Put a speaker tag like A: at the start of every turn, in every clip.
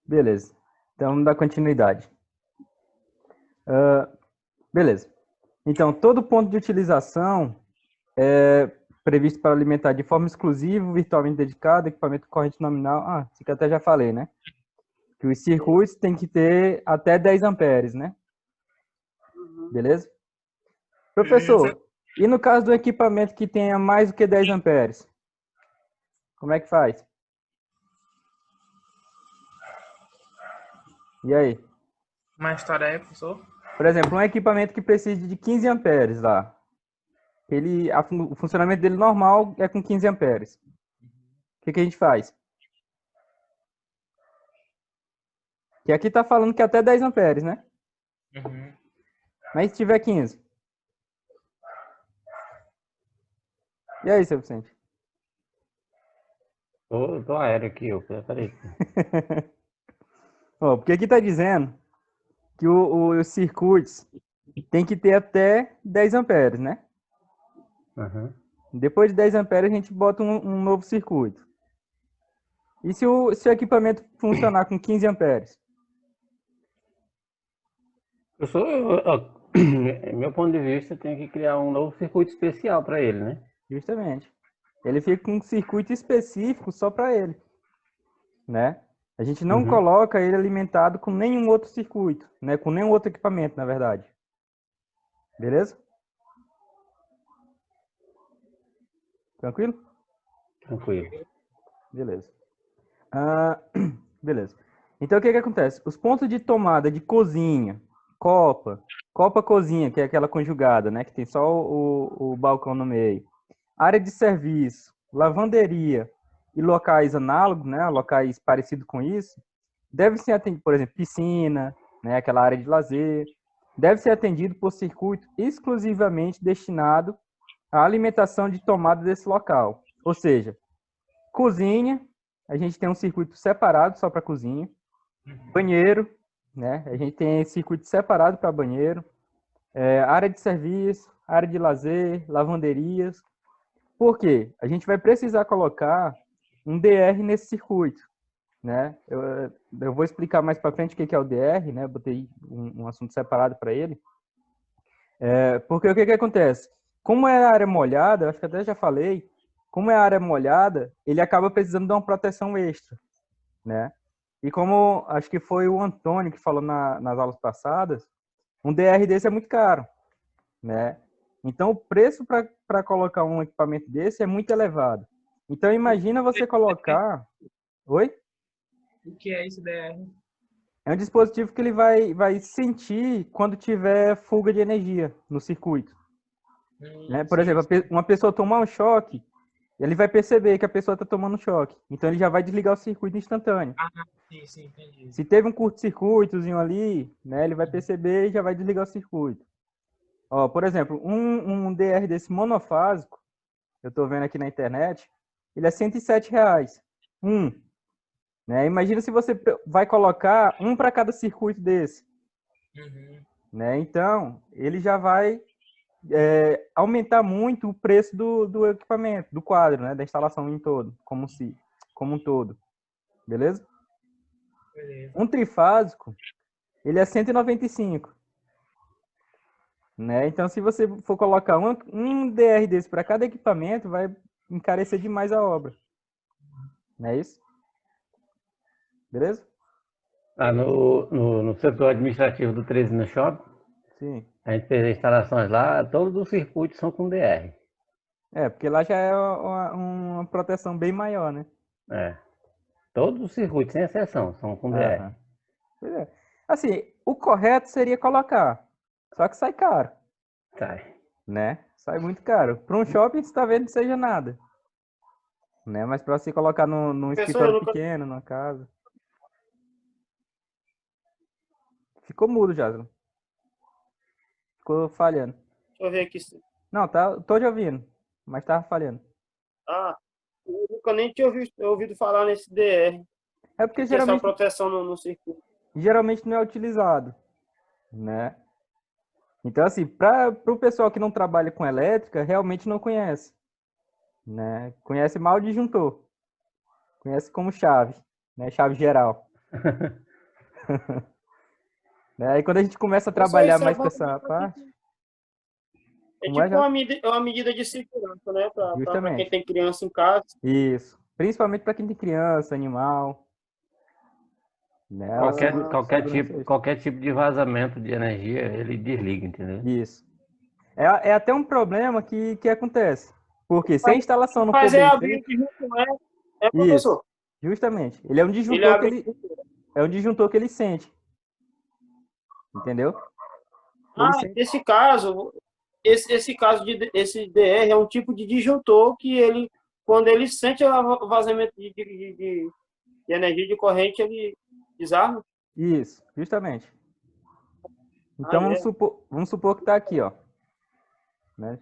A: Beleza. Então, vamos dar continuidade. Beleza. Então, todo ponto de utilização é previsto para alimentar de forma exclusiva, virtualmente dedicado, equipamento corrente nominal. Ah, isso que eu até já falei, né? Que os circuitos têm que ter até 10 amperes, né? Beleza?
B: Beleza.
A: Professor, e no caso do equipamento que tenha mais do que 10 amperes? Como é que faz? E aí?
B: Mais história aí, professor?
A: Por exemplo, um equipamento que precise de 15 amperes lá. O funcionamento dele normal é com 15 amperes. O que a gente faz? Que aqui está falando que até 10 amperes, né?
B: Uhum.
A: Mas se tiver 15? E aí, seu Vicente?
C: Tô aéreo aqui, peraí.
A: Ó, porque aqui está dizendo que os circuitos tem que ter até 10 amperes, né?
C: Uhum.
A: Depois de 10 amperes, a gente bota um novo circuito. E se o equipamento funcionar com 15 amperes?
C: Meu ponto de vista, tem que criar um novo circuito especial para ele, né?
A: Justamente. Ele fica com um circuito específico só para ele, né? A gente não
C: Uhum.
A: coloca ele alimentado com nenhum outro circuito, né? Com nenhum outro equipamento, na verdade. Beleza? Tranquilo?
C: Tranquilo.
A: Beleza. Ah, beleza. Então, o que acontece? Os pontos de tomada de cozinha, copa-cozinha, que é aquela conjugada, né? Que tem só o balcão no meio. Área de serviço, lavanderia e locais análogos, né? Locais parecidos com isso, deve ser atendido, por exemplo, piscina, né? Aquela área de lazer, deve ser atendido por circuito exclusivamente destinado à alimentação de tomada desse local. Ou seja, cozinha, a gente tem um circuito separado só para cozinha. Banheiro, né? A gente tem circuito separado para banheiro. Área de serviço, área de lazer, lavanderias. Por quê? A gente vai precisar colocar um DR nesse circuito, né? Eu vou explicar mais para frente o que é o DR, né? Botei um assunto separado para ele. Porque o que acontece? Como é a área molhada, acho que até já falei, como é a área molhada, ele acaba precisando de uma proteção extra, né? E como acho que foi o Antônio que falou nas aulas passadas, um DR desse é muito caro, né? Então o preço para colocar um equipamento desse é muito elevado. Então imagina você colocar, oi?
B: O que é isso, DR?
A: É um dispositivo que ele vai sentir quando tiver fuga de energia no circuito, né? Por
B: Sim,
A: exemplo,
B: sim.
A: uma pessoa tomar um choque, ele vai perceber que a pessoa está tomando um choque. Então ele já vai desligar o circuito instantâneo.
B: Ah, sim, entendi.
A: Se teve um curto-circuitozinho ali, né, ele vai perceber e já vai desligar o circuito. Ó, por exemplo, um DR desse monofásico, eu estou vendo aqui na internet, ele é R$ 107. Um, né? Imagina se você vai colocar um para cada circuito desse.
B: Uhum.
A: Né? Então, ele já vai aumentar muito o preço do equipamento, do quadro, né? Da instalação em todo, como um todo. Beleza?
B: Beleza.
A: Um trifásico, ele é 195. Né? Então, se você for colocar um DR desse para cada equipamento, vai encarecer demais a obra. Não é isso? Beleza?
C: No setor administrativo do 13 no Shopping,
A: Sim.
C: a gente fez as instalações lá, todos os circuitos são com DR.
A: Porque lá já é uma proteção bem maior, né?
C: É. Todos os circuitos, sem exceção, são com DR.
A: Aham. Pois é. Assim, o correto seria colocar. Só que sai caro,
C: Sai.
A: né? Sai muito caro. Para um shopping, você está vendo que seja nada. Né? Mas para você colocar num
D: Professor, eu
A: escritório
D: nunca.
A: pequeno, numa casa. Ficou mudo, Jasmine. Ficou falhando.
D: Deixa eu ver aqui.
A: Não, tô te ouvindo, mas tava falhando.
D: Ah, eu nunca nem tinha ouvido falar nesse DR,
A: É porque
D: que tinha essa
A: geralmente,
D: proteção no circuito.
A: geralmente não é utilizado, né? Então, assim, para o pessoal que não trabalha com elétrica, realmente não conhece, né? Conhece mal o disjuntor, conhece como chave, né? Chave geral. Né? Aí quando a gente começa a
D: Isso aí,
A: trabalhar
D: isso é
A: mais com
D: bom.
A: essa parte,
D: É
A: como é
D: tipo
A: já?
D: uma medida de segurança, né? Para quem
A: Justamente.
D: tem criança em casa.
A: Isso. Principalmente para quem tem criança, animal, né? A
C: Qualquer,
D: Ah,
C: qualquer
A: segurança
C: tipo,
A: é isso.
C: qualquer tipo de vazamento de energia, ele desliga, entendeu?
A: Isso. É até um problema que acontece. Porque se a
D: Mas
A: instalação não for
D: mas é
A: bem
D: abrir o
A: feita,
D: disjuntor, né? É,
A: isso,
D: professor?
A: justamente. Ele é um
D: Ele
A: disjuntor que
D: abre.
A: ele é um disjuntor que ele sente, entendeu? Ele
D: Ah,
A: sente.
D: esse caso esse DR é um tipo de disjuntor que ele, quando ele sente o vazamento de energia de corrente, ele desarma.
A: Isso, justamente.
D: Ah,
A: Então
D: é.
A: vamos supor que está aqui, ó, né?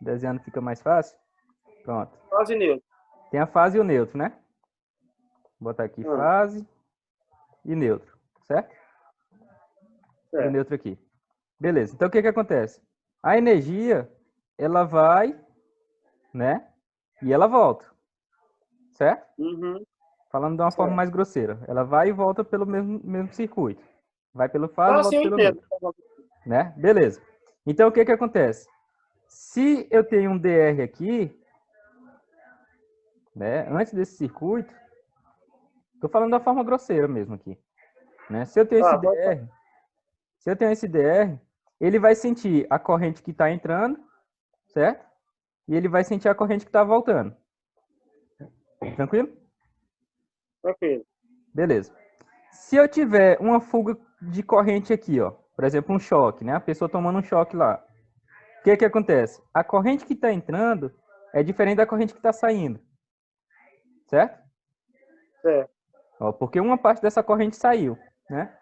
A: Desenhando fica mais fácil. Pronto.
D: Quase neutro.
A: Tem a fase e o neutro, né? Vou botar aqui
D: Ah,
A: fase e neutro, certo? E o
D: certo.
A: neutro aqui. Beleza. Então o que que acontece? A energia, ela vai, né? E ela volta, certo?
D: Uhum,
A: Falando de uma forma
D: certo.
A: mais grosseira. Ela vai e volta pelo mesmo circuito. Vai pelo fase e
D: Ah,
A: volta
D: sim, eu
A: pelo
D: entendo.
A: neutro, né? Beleza. Então o que que acontece? Se eu tenho um DR aqui, né? Antes desse circuito, estou falando da forma grosseira mesmo aqui, né? Se eu tenho esse
D: Ah, pode falar.
A: DR, se eu tenho esse DR, ele vai sentir a corrente que está entrando, certo? E ele vai sentir a corrente que está voltando. Tranquilo?
D: Tranquilo.
A: Beleza. Se eu tiver uma fuga de corrente aqui, ó, por exemplo, um choque, né? A pessoa tomando um choque lá. O que que acontece? A corrente que está entrando é diferente da corrente que está saindo, certo?
D: Certo.
A: Ó, porque uma parte dessa corrente saiu, né?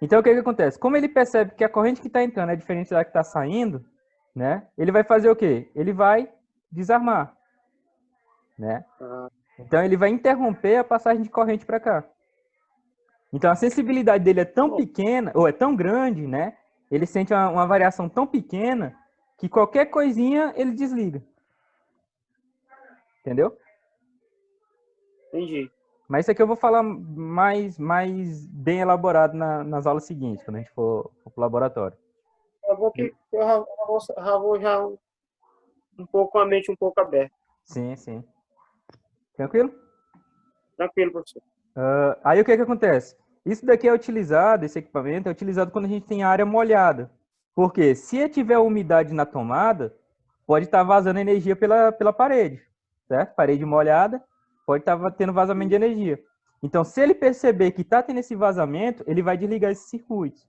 A: Então o que que acontece? Como ele percebe que a corrente que está entrando é diferente da que está saindo, né? Ele vai fazer o quê? Ele vai desarmar, né?
D: Ah,
A: Então ele vai interromper a passagem de corrente para cá. Então a sensibilidade dele é tão
D: bom,
A: pequena, ou é tão grande, né? Ele sente uma variação tão pequena que qualquer coisinha ele desliga. Entendeu?
D: entendi.
A: Mas isso aqui eu vou falar mais bem elaborado nas aulas seguintes, quando a gente for pro laboratório.
D: É bom que eu já vou um pouco com a mente um pouco aberta.
A: Sim, sim. Tranquilo?
D: Tranquilo, professor.
A: Aí o que que acontece? Isso daqui é utilizado, esse equipamento é utilizado quando a gente tem área molhada. Porque se tiver umidade na tomada, pode estar vazando energia pela parede, certo? Parede molhada, pode estar tendo vazamento de energia. Então, se ele perceber que está tendo esse vazamento, ele vai desligar esse circuito,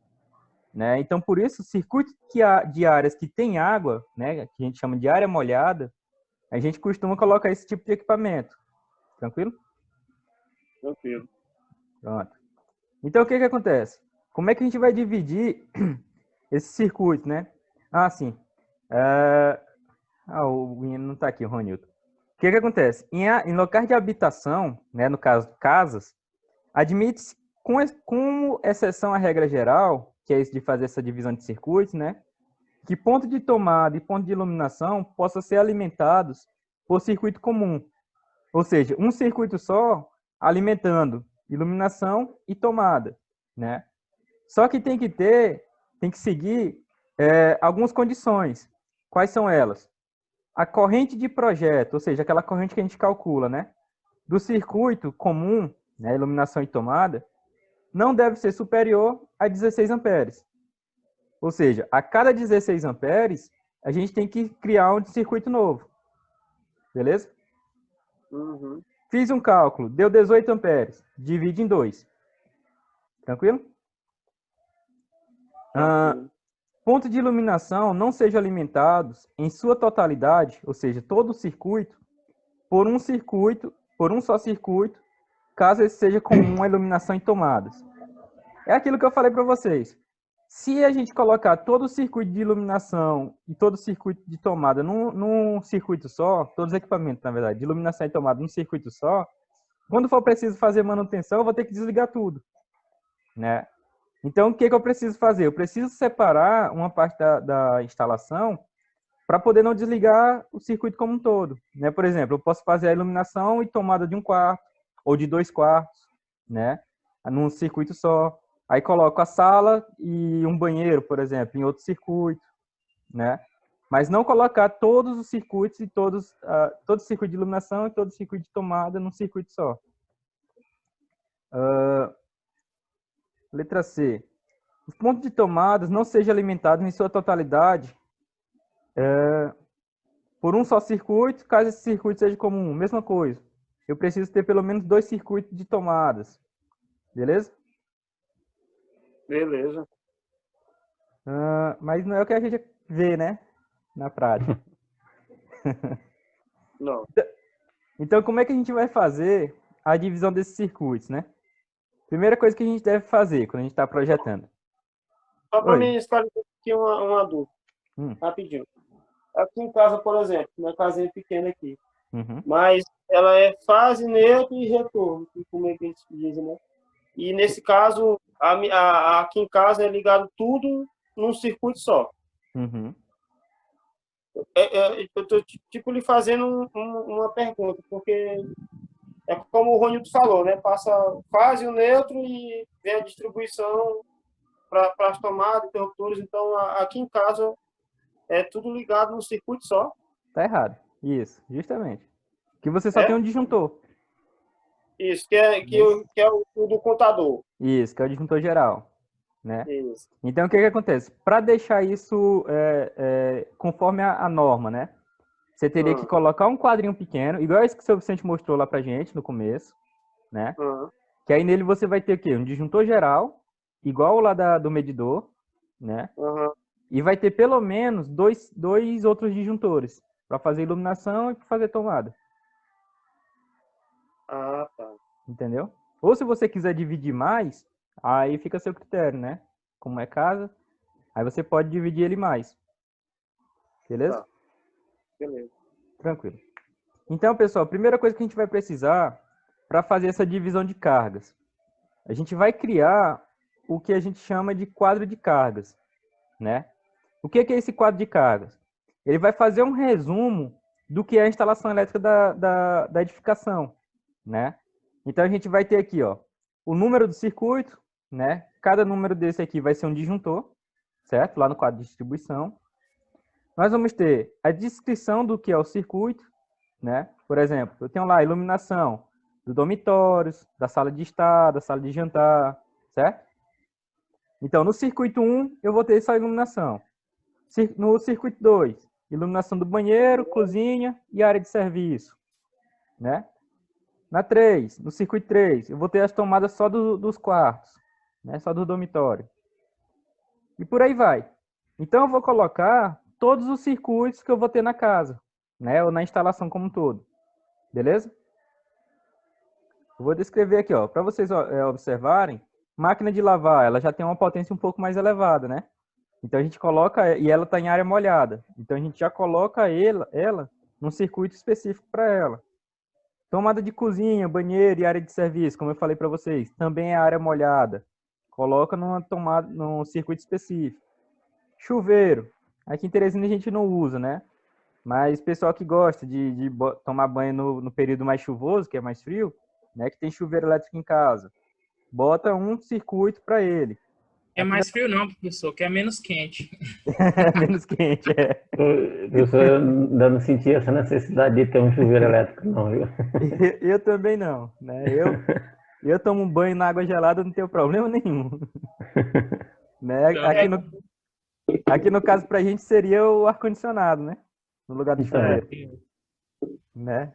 A: né? Então, por isso, circuito de áreas que tem água, né, que a gente chama de área molhada, a gente costuma colocar esse tipo de equipamento. Tranquilo?
D: Tranquilo.
A: Pronto. Então, o que que acontece? Como é que a gente vai dividir esse circuito, né? Ah, sim. O menino não está aqui, o Ronilton. O que que acontece? Em locais de habitação, né, no caso, casas, admite-se, com exceção à regra geral, que é isso de fazer essa divisão de circuitos, né, que ponto de tomada e ponto de iluminação possam ser alimentados por circuito comum. Ou seja, um circuito só alimentando iluminação e tomada, né? Só que tem que seguir algumas condições. Quais são elas? A corrente de projeto, ou seja, aquela corrente que a gente calcula, né? Do circuito comum, né, iluminação e tomada, não deve ser superior a 16 amperes. Ou seja, a cada 16 amperes, a gente tem que criar um circuito novo. Beleza?
D: Uhum.
A: Fiz um cálculo, deu 18 amperes. Divide em 2. Tranquilo?
D: Tranquilo.
A: Pontos de iluminação não sejam alimentados em sua totalidade, ou seja, todo o circuito, por um só circuito, caso esse seja comum a iluminação em tomadas. É aquilo que eu falei para vocês. Se a gente colocar todo o circuito de iluminação e todo o circuito de tomada num circuito só, todos os equipamentos, na verdade, de iluminação e tomada num circuito só, quando for preciso fazer manutenção, eu vou ter que desligar tudo, né? Então, o que que eu preciso fazer? Eu preciso separar uma parte da instalação para poder não desligar o circuito como um todo, né? Por exemplo, eu posso fazer a iluminação e tomada de um quarto ou de 2 quartos, né? num circuito só. Aí coloco a sala e um banheiro, por exemplo, em outro circuito, né? Mas não colocar todos os circuitos e todo circuito de iluminação e todo circuito de tomada num circuito só. Letra C. Os pontos de tomadas não sejam alimentados em sua totalidade por um só circuito, caso esse circuito seja comum. Mesma coisa. Eu preciso ter pelo menos 2 circuitos de tomadas. Beleza?
D: Beleza.
A: Mas não é o que a gente vê, né? Na prática.
D: Não.
A: Então, como é que a gente vai fazer a divisão desses circuitos, né? Primeira coisa que a gente deve fazer quando a gente está projetando.
D: Só para
A: Oi.
D: mim esclarecer aqui uma dúvida, rapidinho. Aqui em casa, por exemplo, uma casinha pequena aqui, mas ela é fase, neutro e retorno, como é que eles dizem, né? E nesse caso, aqui em casa é ligado tudo num circuito só. Eu estou tipo lhe fazendo uma pergunta, porque é como o Ronildo falou, né? Passa fase, o neutro e vem a distribuição para as tomadas, interruptores. Então, aqui em casa é tudo ligado no circuito só.
A: Tá errado. Isso, justamente. Que você só tem um disjuntor.
D: Isso, que é o do contador.
A: Isso, que é o disjuntor geral, né?
D: Isso.
A: Então, o que acontece? Para deixar isso conforme a norma, né? Você teria que colocar um quadrinho pequeno, igual esse que o seu Vicente mostrou lá pra gente no começo, né? Que aí nele você vai ter o quê? Um disjuntor geral, igual o lá do medidor, né? E vai ter pelo menos dois outros disjuntores, para fazer iluminação e para fazer tomada.
D: Ah, tá.
A: Entendeu? Ou se você quiser dividir mais, aí fica a seu critério, né? Como é casa, aí você pode dividir ele mais. Beleza?
D: Tá. Beleza.
A: Tranquilo. Então, pessoal, a primeira coisa que a gente vai precisar para fazer essa divisão de cargas, a gente vai criar o que a gente chama de quadro de cargas, né? O que é esse quadro de cargas? Ele vai fazer um resumo do que é a instalação elétrica da edificação, né? Então, a gente vai ter aqui, ó, o número do circuito, né? Cada número desse aqui vai ser um disjuntor, certo? Lá no quadro de distribuição. Nós vamos ter a descrição do que é o circuito, né? Por exemplo, eu tenho lá a iluminação do dormitórios, da sala de estar, da sala de jantar, certo? Então, no circuito 1, eu vou ter essa iluminação. No circuito 2, iluminação do banheiro, cozinha e área de serviço, né? No circuito 3, eu vou ter as tomadas só dos quartos, né? Só do dormitório. E por aí vai. Então, eu vou colocar todos os circuitos que eu vou ter na casa, né? Ou na instalação como um todo. Beleza? Eu vou descrever aqui, ó, para vocês observarem. Máquina de lavar, ela já tem uma potência um pouco mais elevada, né? Então a gente coloca, e ela está em área molhada. Então a gente já coloca ela num circuito específico para ela. Tomada de cozinha, banheiro e área de serviço, como eu falei para vocês, também é área molhada. Coloca num circuito específico. Chuveiro, aqui em Teresina a gente não usa, né? Mas pessoal que gosta de tomar banho no período mais chuvoso, que é mais frio, né? Que tem chuveiro elétrico em casa, bota um circuito para ele.
B: É mais frio não, professor, que é menos quente.
A: Menos quente, é.
C: Eu ainda não senti essa necessidade de ter um chuveiro elétrico, não, viu?
A: Eu também não, né? Eu tomo um banho na água gelada, não tenho problema nenhum. Né? Aqui no caso, pra gente, seria o ar-condicionado, né? No lugar do chuveiro. Né?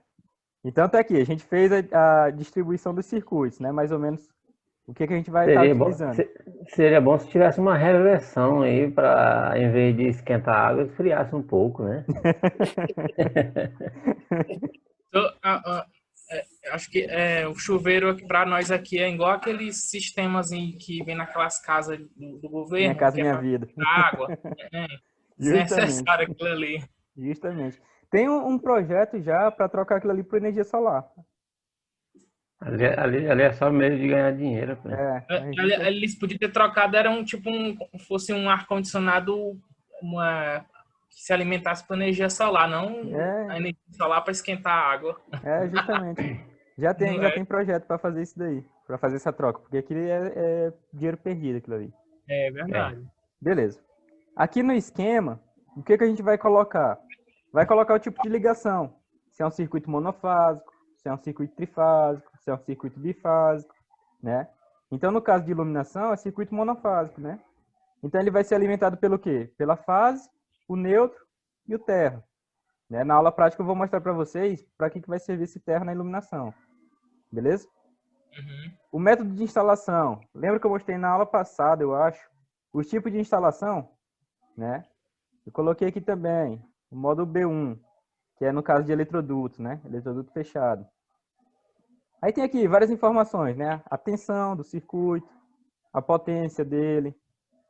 A: Então, tá aqui. A gente fez a distribuição dos circuitos, né? Mais ou menos o que a gente vai estar utilizando.
C: Seria bom se tivesse uma reversão aí para, em vez de esquentar a água, esfriasse um pouco, né?
B: Acho que o chuveiro para nós aqui é igual aqueles sistemas que vem naquelas casas do governo.
A: Minha casa, minha vida.
B: Água. Desnecessário aquilo ali.
A: Justamente. Tem um projeto já para trocar aquilo ali por energia solar.
C: Ali é só meio de ganhar dinheiro.
B: Eles podiam ter trocado, era fosse um ar-condicionado que se alimentasse por energia solar, não a energia solar para esquentar a água.
A: Justamente. Já tem projeto para fazer isso daí. para fazer essa troca, porque aqui é dinheiro perdido aquilo ali.
B: É verdade.
A: Beleza. Aqui no esquema, o que a gente vai colocar? Vai colocar o tipo de ligação. Se é um circuito monofásico, se é um circuito trifásico, se é um circuito bifásico, né? Então, no caso de iluminação, é circuito monofásico, né? Então, ele vai ser alimentado pelo quê? Pela fase, o neutro e o terra. Né? Na aula prática, eu vou mostrar para vocês para que vai servir esse terra na iluminação. Beleza? O método de instalação. Lembra que eu mostrei na aula passada, eu acho, os tipos de instalação, né? Eu coloquei aqui também o módulo B1, que é no caso de eletroduto, né? Eletroduto fechado. Aí tem aqui várias informações, né? A tensão do circuito, a potência dele,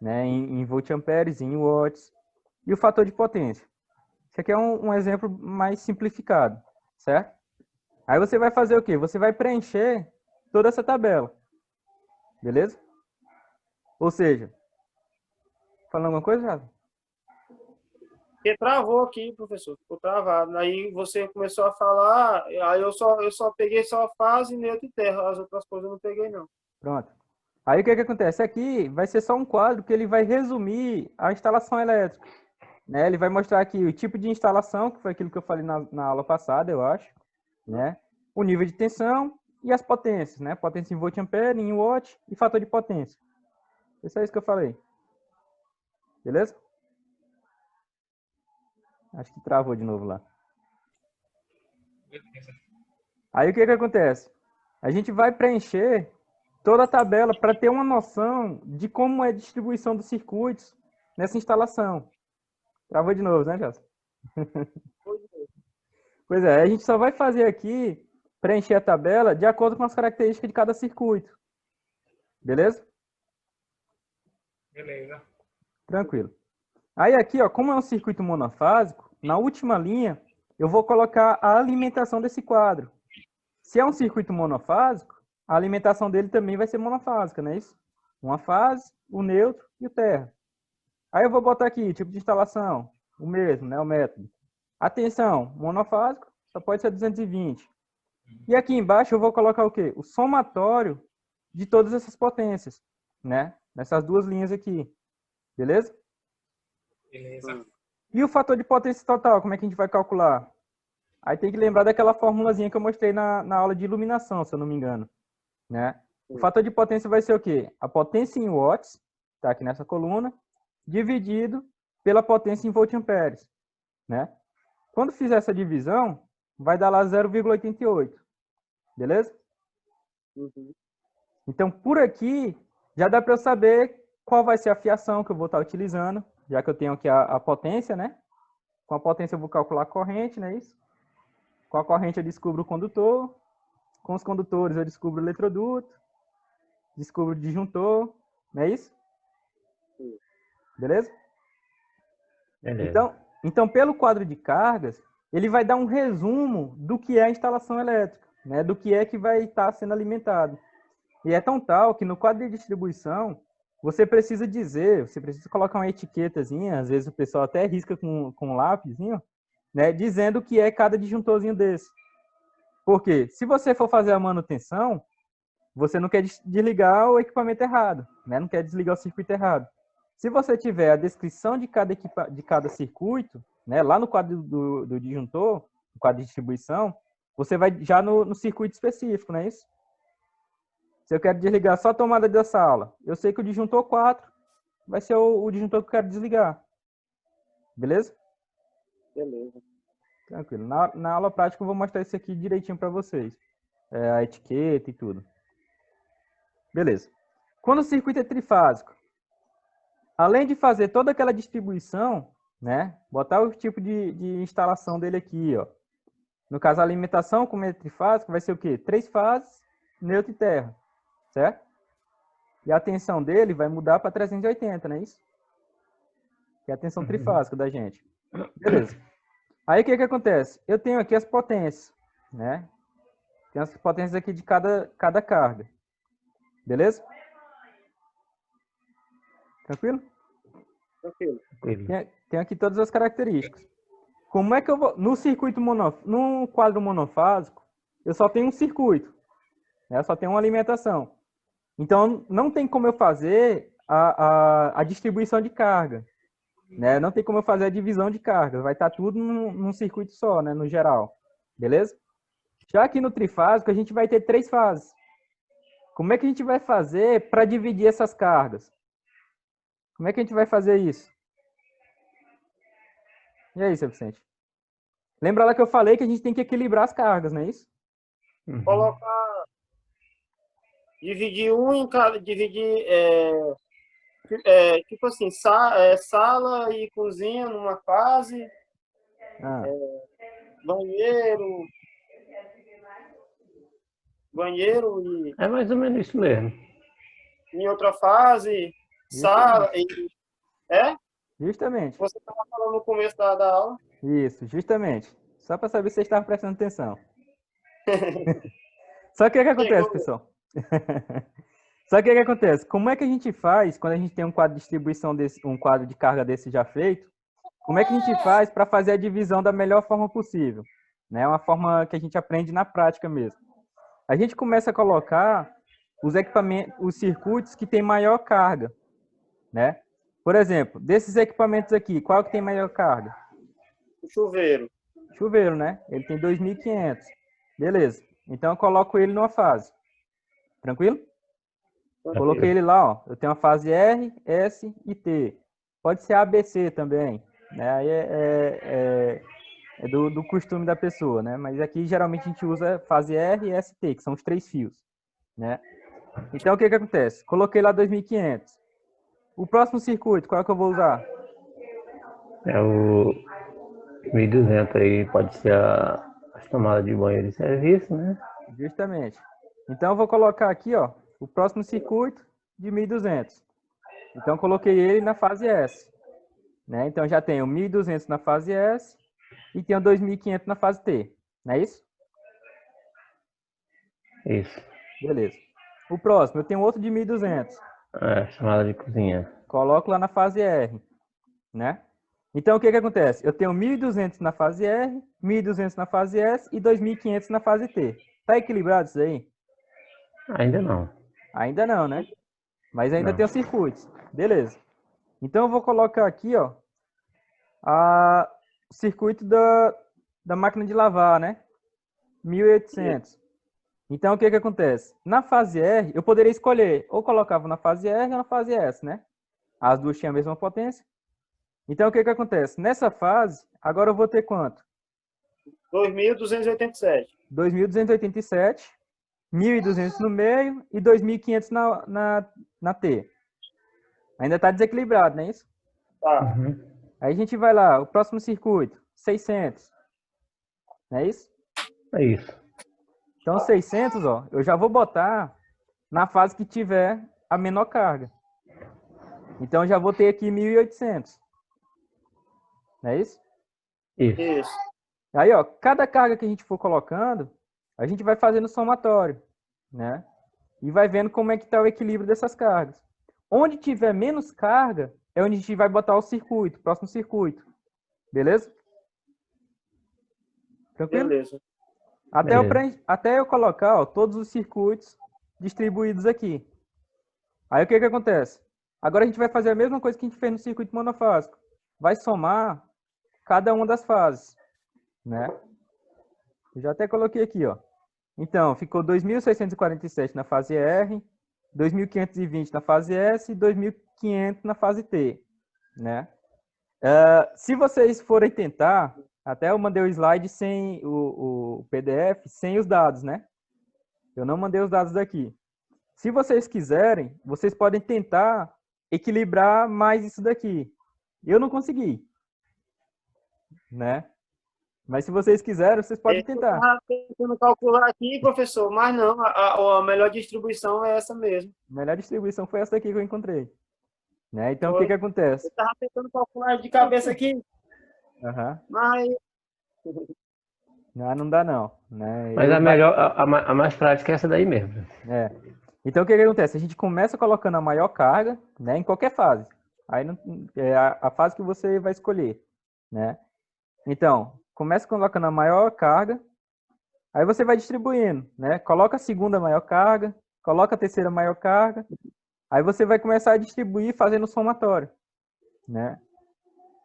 A: né? Em volt-amperes, em watts, e o fator de potência. Isso aqui é um exemplo mais simplificado, certo? Aí você vai fazer o quê? Você vai preencher toda essa tabela, beleza? Ou seja, falando alguma coisa, Jado?
D: Porque travou aqui, professor, ficou travado. Aí você começou a falar, aí eu só peguei só fase, neutro e terra, as outras coisas eu não peguei não.
A: Pronto. Aí o que acontece? Aqui vai ser só um quadro que ele vai resumir a instalação elétrica. Né? Ele vai mostrar aqui o tipo de instalação, que foi aquilo que eu falei na aula passada, eu acho. Né? O nível de tensão e as potências, né? Potência em volt-ampere, em watt e fator de potência. Isso é isso que eu falei. Beleza? Acho que travou de novo lá. Aí o que acontece? A gente vai preencher toda a tabela para ter uma noção de como é a distribuição dos circuitos nessa instalação. Travou de novo, né, José? Pois é, a gente só vai fazer aqui, preencher a tabela de acordo com as características de cada circuito. Beleza?
B: Beleza.
A: Tranquilo. Aí aqui, ó, como é um circuito monofásico, na última linha, eu vou colocar a alimentação desse quadro. Se é um circuito monofásico, a alimentação dele também vai ser monofásica, não é isso? Uma fase, o neutro e o terra. Aí eu vou botar aqui, tipo de instalação, o mesmo, né, o método. Atenção, monofásico, só pode ser 220. E aqui embaixo eu vou colocar o quê? O somatório de todas essas potências, né? Nessas duas linhas aqui. Beleza?
B: Beleza.
A: E o fator de potência total, como é que a gente vai calcular? Aí tem que lembrar daquela formulazinha que eu mostrei na aula de iluminação, se eu não me engano. Né? O fator de potência vai ser o quê? A potência em watts, tá aqui nessa coluna, dividido pela potência em volt-amperes. Né? Quando fizer essa divisão, vai dar lá 0,88. Beleza? Então, por aqui, já dá para eu saber qual vai ser a fiação que eu vou estar utilizando, já que eu tenho aqui a potência, né? Com a potência eu vou calcular a corrente, não é isso? Com a corrente eu descubro o condutor, com os condutores eu descubro o eletroduto, descubro o disjuntor, não é isso? Beleza?
C: Beleza.
A: Então, pelo quadro de cargas, ele vai dar um resumo do que é a instalação elétrica, né? Do que é que vai estar sendo alimentado. E é tão tal que no quadro de distribuição, você precisa dizer, você precisa colocar uma etiquetazinha, às vezes o pessoal até risca com um lápisinho, né? Dizendo o que é cada disjuntorzinho desse. Porque se você for fazer a manutenção, você não quer desligar o equipamento errado, né? Não quer desligar o circuito errado. Se você tiver a descrição de cada circuito, né? Lá no quadro do disjuntor, no quadro de distribuição, você vai já no circuito específico, não é isso? Se eu quero desligar só a tomada da sala, eu sei que o disjuntor 4 vai ser o disjuntor que eu quero desligar. Beleza?
D: Beleza.
A: Tranquilo. Na aula prática eu vou mostrar isso aqui direitinho para vocês. A etiqueta e tudo. Beleza. Quando o circuito é trifásico, além de fazer toda aquela distribuição, né, botar o tipo de instalação dele aqui, ó. No caso, a alimentação, como é trifásico, vai ser o quê? 3 fases, neutro e terra. Certo? E a tensão dele vai mudar para 380, não é isso? Que é a tensão trifásica da gente. Beleza. Aí o que acontece? Eu tenho aqui as potências, né? Tem as potências aqui de cada carga. Beleza? Tranquilo?
D: Tranquilo.
A: Tem aqui todas as características. Como é que eu vou... No quadro monofásico, eu só tenho um circuito. né? Só tem uma alimentação. Então, não tem como eu fazer a distribuição de carga, né? Não tem como eu fazer a divisão de carga. Vai estar tudo num circuito só, né? No geral. Beleza? Já aqui no trifásico, a gente vai ter 3 fases. Como é que a gente vai fazer para dividir essas cargas? Como é que a gente vai fazer isso? E aí, seu Vicente? Lembra lá que eu falei que a gente tem que equilibrar as cargas, não é isso?
D: Colocar... Dividir em cada... Dividir... tipo assim, sala e cozinha numa fase, banheiro e...
C: É mais ou menos isso mesmo.
D: Em outra fase, sala e...
A: Justamente.
D: Você estava falando no começo da aula.
A: Isso, justamente. Só para saber se você estava prestando atenção. Só que o que acontece, pessoal? Só que o que acontece? Como é que a gente faz quando a gente tem um quadro de distribuição desse, um quadro de carga desse já feito? Como é que a gente faz para fazer a divisão da melhor forma possível? Né? Uma forma que a gente aprende na prática mesmo. A gente começa a colocar os equipamentos, os circuitos que têm maior carga, né? Por exemplo, desses equipamentos aqui, qual que tem maior carga?
D: O chuveiro.
A: Chuveiro, né? Ele tem 2.500. Beleza. Então eu coloco ele numa fase. Tranquilo? Coloquei ele lá, ó. Eu tenho a fase R, S e T. Pode ser ABC também, né? Aí é do costume da pessoa, né? Mas aqui geralmente a gente usa fase R e ST, que são os 3 fios, né? Então o que que acontece? Coloquei lá 2.500. O próximo circuito, qual é que eu vou usar?
C: É o 1.200 aí, pode ser as tomadas de banho de serviço, né?
A: Justamente. Então eu vou colocar aqui, ó, o próximo circuito de 1.200. Então coloquei ele na fase S, né? Então já tenho 1.200 na fase S e tenho 2.500 na fase T, não é isso?
C: Isso.
A: Beleza. O próximo, eu tenho outro de 1.200.
C: Chamada de cozinha.
A: Coloco lá na fase R, né? Então o que que acontece? Eu tenho 1.200 na fase R, 1.200 na fase S e 2.500 na fase T. Tá equilibrado isso aí?
C: Ainda não.
A: Ainda não, né? Mas ainda
C: Não.
A: tem os circuitos. Beleza. Então eu vou colocar aqui, ó, o circuito da máquina de lavar, né? 1.800. Então o que que acontece? Na fase R, eu poderia escolher ou colocava na fase R ou na fase S, né? As duas tinham a mesma potência. Então o que que acontece? Nessa fase, agora eu vou ter quanto?
D: 2.287.
A: 2.287, 1.200 no meio e 2.500 na T. Ainda está desequilibrado, não é isso?
D: Tá.
C: Uhum.
A: Aí a gente vai lá, o próximo circuito, 600. Não é isso?
C: É isso.
A: Então 600, ó, eu já vou botar na fase que tiver a menor carga. Então eu já vou ter aqui 1.800. Não é isso?
D: Isso.
A: Aí, ó, cada carga que a gente for colocando, a gente vai fazendo somatório, né? E vai vendo como é que está o equilíbrio dessas cargas. Onde tiver menos carga, é onde a gente vai botar o circuito, o próximo circuito. Beleza? Tranquilo?
D: Beleza.
A: Até eu colocar, ó, todos os circuitos distribuídos aqui. Aí o que que acontece? Agora a gente vai fazer a mesma coisa que a gente fez no circuito monofásico. Vai somar cada uma das fases, né? Eu já até coloquei aqui, ó. Então, ficou 2.647 na fase R, 2.520 na fase S e 2.500 na fase T, né? Se vocês forem tentar, até eu mandei o slide sem o PDF, sem os dados, né? Eu não mandei os dados daqui. Se vocês quiserem, vocês podem tentar equilibrar mais isso daqui. Eu não consegui, né? Mas se vocês quiserem, vocês podem tentar.
D: Eu estava tentando calcular aqui, professor, mas não, a melhor distribuição é essa mesmo.
A: A melhor distribuição foi essa aqui que eu encontrei. Né? Então, o que que acontece?
D: Eu estava tentando calcular de cabeça aqui, mas...
A: Não dá não. Né?
C: Mas a melhor, a mais prática é essa daí mesmo.
A: Então, o que que acontece? A gente começa colocando a maior carga, né, em qualquer fase. Aí é a fase que você vai escolher, né? Então, começa colocando a maior carga, Aí você vai distribuindo, né? Coloca a segunda maior carga, coloca a terceira maior carga, aí você vai começar a distribuir fazendo somatório, né?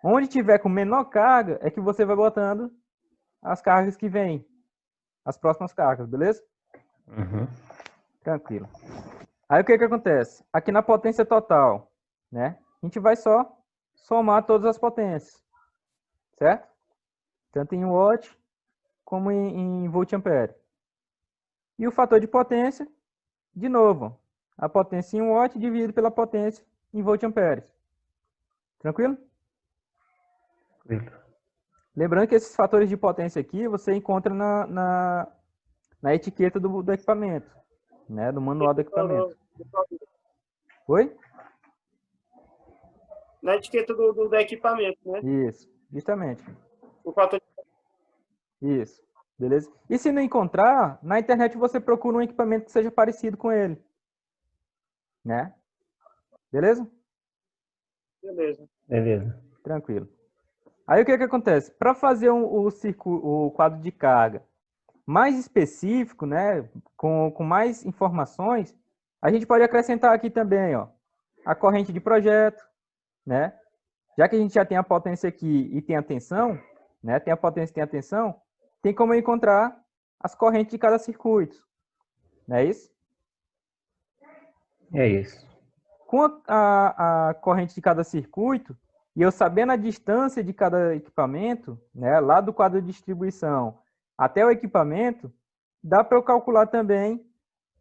A: Onde tiver com menor carga é que você vai botando as cargas que vêm, as próximas cargas, beleza?
C: Uhum.
A: Tranquilo. Aí o que acontece? Aqui na potência total, né? A gente vai só somar todas as potências, certo? Tanto em watt como em volt-ampere. E o fator de potência, de novo, a potência em watt dividido pela potência em volt-ampere. Tranquilo? Lembrando que esses fatores de potência aqui você encontra na etiqueta do equipamento, né? Do manual do equipamento. Oi?
D: Na etiqueta do equipamento, né?
A: Isso, justamente.
D: O fator...
A: Isso, beleza? E se não encontrar, na internet você procura um equipamento que seja parecido com ele, né? Beleza?
D: Beleza.
A: Tranquilo. Aí o que acontece? Para fazer o quadro de carga mais específico, né, com mais informações, a gente pode acrescentar aqui também, ó, a corrente de projeto, né? Já que a gente já tem a potência aqui e tem a tensão, né? Tem a potência e tem a tensão, tem como encontrar as correntes de cada circuito. Não é isso?
C: É isso.
A: Com a corrente de cada circuito, e eu sabendo a distância de cada equipamento, né, lá do quadro de distribuição até o equipamento, dá para eu calcular também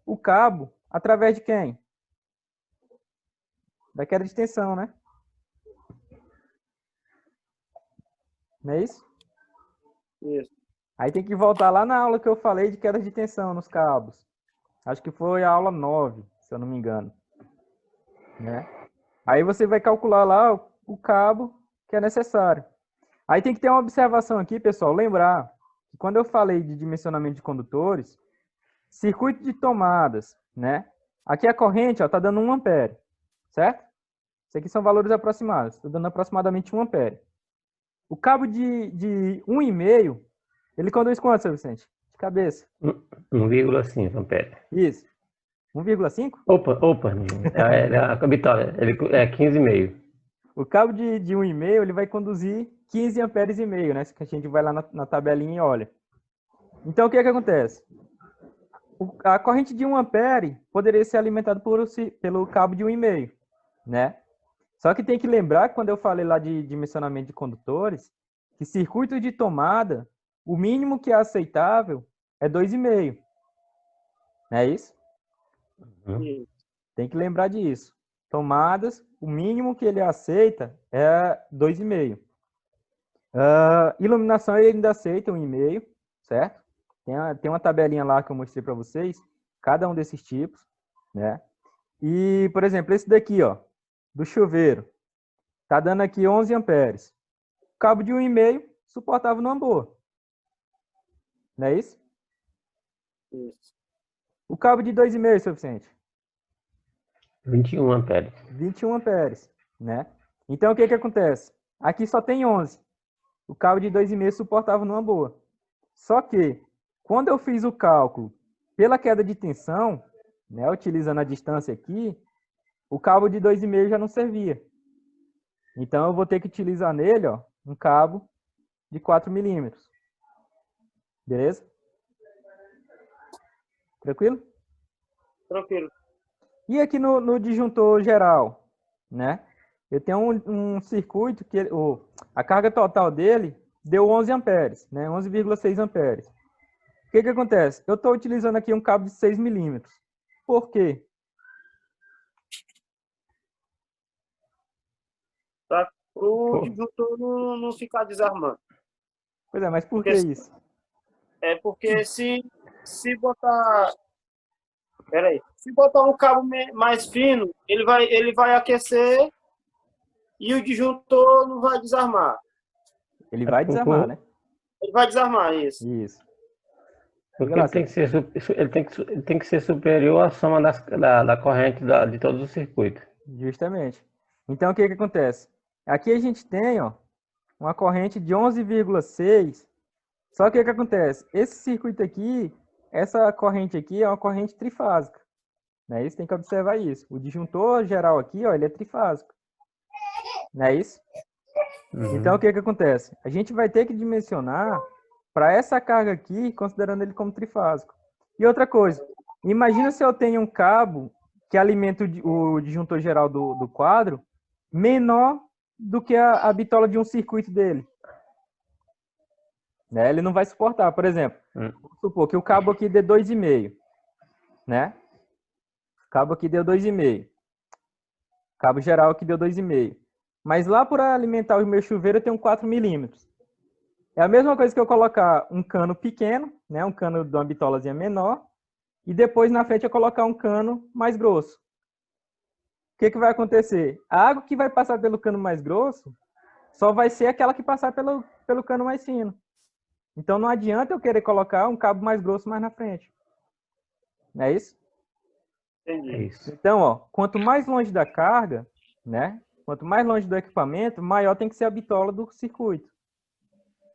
A: o cabo através de quem? Da queda de tensão, né? Não é isso?
D: Isso.
A: Aí tem que voltar lá na aula que eu falei de queda de tensão nos cabos. Acho que foi a aula 9, se eu não me engano. Né? Aí você vai calcular lá o cabo que é necessário. Aí tem que ter uma observação aqui, pessoal. Lembrar que quando eu falei de dimensionamento de condutores, circuito de tomadas, né? Aqui a corrente está dando 1 ampere, certo? Isso aqui são valores aproximados. Está dando aproximadamente 1 ampere. O cabo de 1,5, ele conduz quanto, seu Vicente? De cabeça.
C: 1,5 ampere.
A: Isso. 1,5?
C: Opa, a Vitória, ele é 15,5.
A: O cabo de 1,5, ele vai conduzir 15 amperes e meio, né? Que a gente vai lá na tabelinha e olha. Então, o que acontece? A corrente de 1 ampere poderia ser alimentada pelo cabo de 1,5, né? Só que tem que lembrar que quando eu falei lá de dimensionamento de condutores, que circuito de tomada, o mínimo que é aceitável é 2,5. Não é isso?
C: Uhum.
A: Tem que lembrar disso. Tomadas, o mínimo que ele aceita é 2,5. Iluminação ele ainda aceita 1,5, certo? Tem uma tabelinha lá que eu mostrei para vocês, cada um desses tipos, né? E, por exemplo, esse daqui, ó, do chuveiro, tá dando aqui 11 amperes. O cabo de 1,5 suportava numa boa. Não é isso?
D: Isso.
A: O cabo de 2,5 é suficiente?
C: 21 amperes.
A: 21 amperes, né? Então, o que acontece? Aqui só tem 11. O cabo de 2,5 suportava numa boa. Só que, quando eu fiz o cálculo pela queda de tensão, né, utilizando a distância aqui, o cabo de 2,5 já não servia. Então, eu vou ter que utilizar nele, ó, um cabo de 4 milímetros. Beleza? Tranquilo?
D: Tranquilo.
A: E aqui no disjuntor geral, né? Eu tenho um circuito que a carga total dele deu 11 amperes, né? 11,6 amperes. O que acontece? Eu estou utilizando aqui um cabo de 6 milímetros. Por quê?
D: Para o disjuntor não ficar desarmando.
A: Pois é, mas por que isso?
D: É porque se botar... Peraí. Se botar um cabo mais fino, ele vai aquecer e o disjuntor não vai desarmar.
A: Ele vai desarmar, né?
D: Ele vai desarmar, isso.
A: Isso.
C: Porque ele tem que ser superior à soma da corrente de todos os circuitos.
A: Justamente. Então, o que acontece? Aqui a gente tem, ó, uma corrente de 11,6 Só que o que acontece? Esse circuito aqui, essa corrente aqui é uma corrente trifásica. Não é isso? Tem que observar isso. O disjuntor geral aqui, ó, ele é trifásico. Não é isso? Então, o que acontece? A gente vai ter que dimensionar para essa carga aqui, considerando ele como trifásico. E outra coisa, imagina se eu tenho um cabo que alimenta o disjuntor geral do quadro menor do que a bitola de um circuito dele. Né? Ele não vai suportar. Por exemplo, vamos supor que o cabo aqui dê 2,5. Né? O cabo aqui deu 2,5. Cabo geral aqui deu 2,5. Mas lá para alimentar o meu chuveiro eu tenho 4 milímetros. É a mesma coisa que eu colocar um cano pequeno, né? Um cano de uma bitolazinha menor, e depois na frente eu colocar um cano mais grosso. O que vai acontecer? A água que vai passar pelo cano mais grosso só vai ser aquela que passar pelo cano mais fino. Então não adianta eu querer colocar um cabo mais grosso mais na frente. Não é isso?
D: Entendi.
C: É isso.
A: Então, ó, quanto mais longe da carga, né? Quanto mais longe do equipamento, maior tem que ser a bitola do circuito.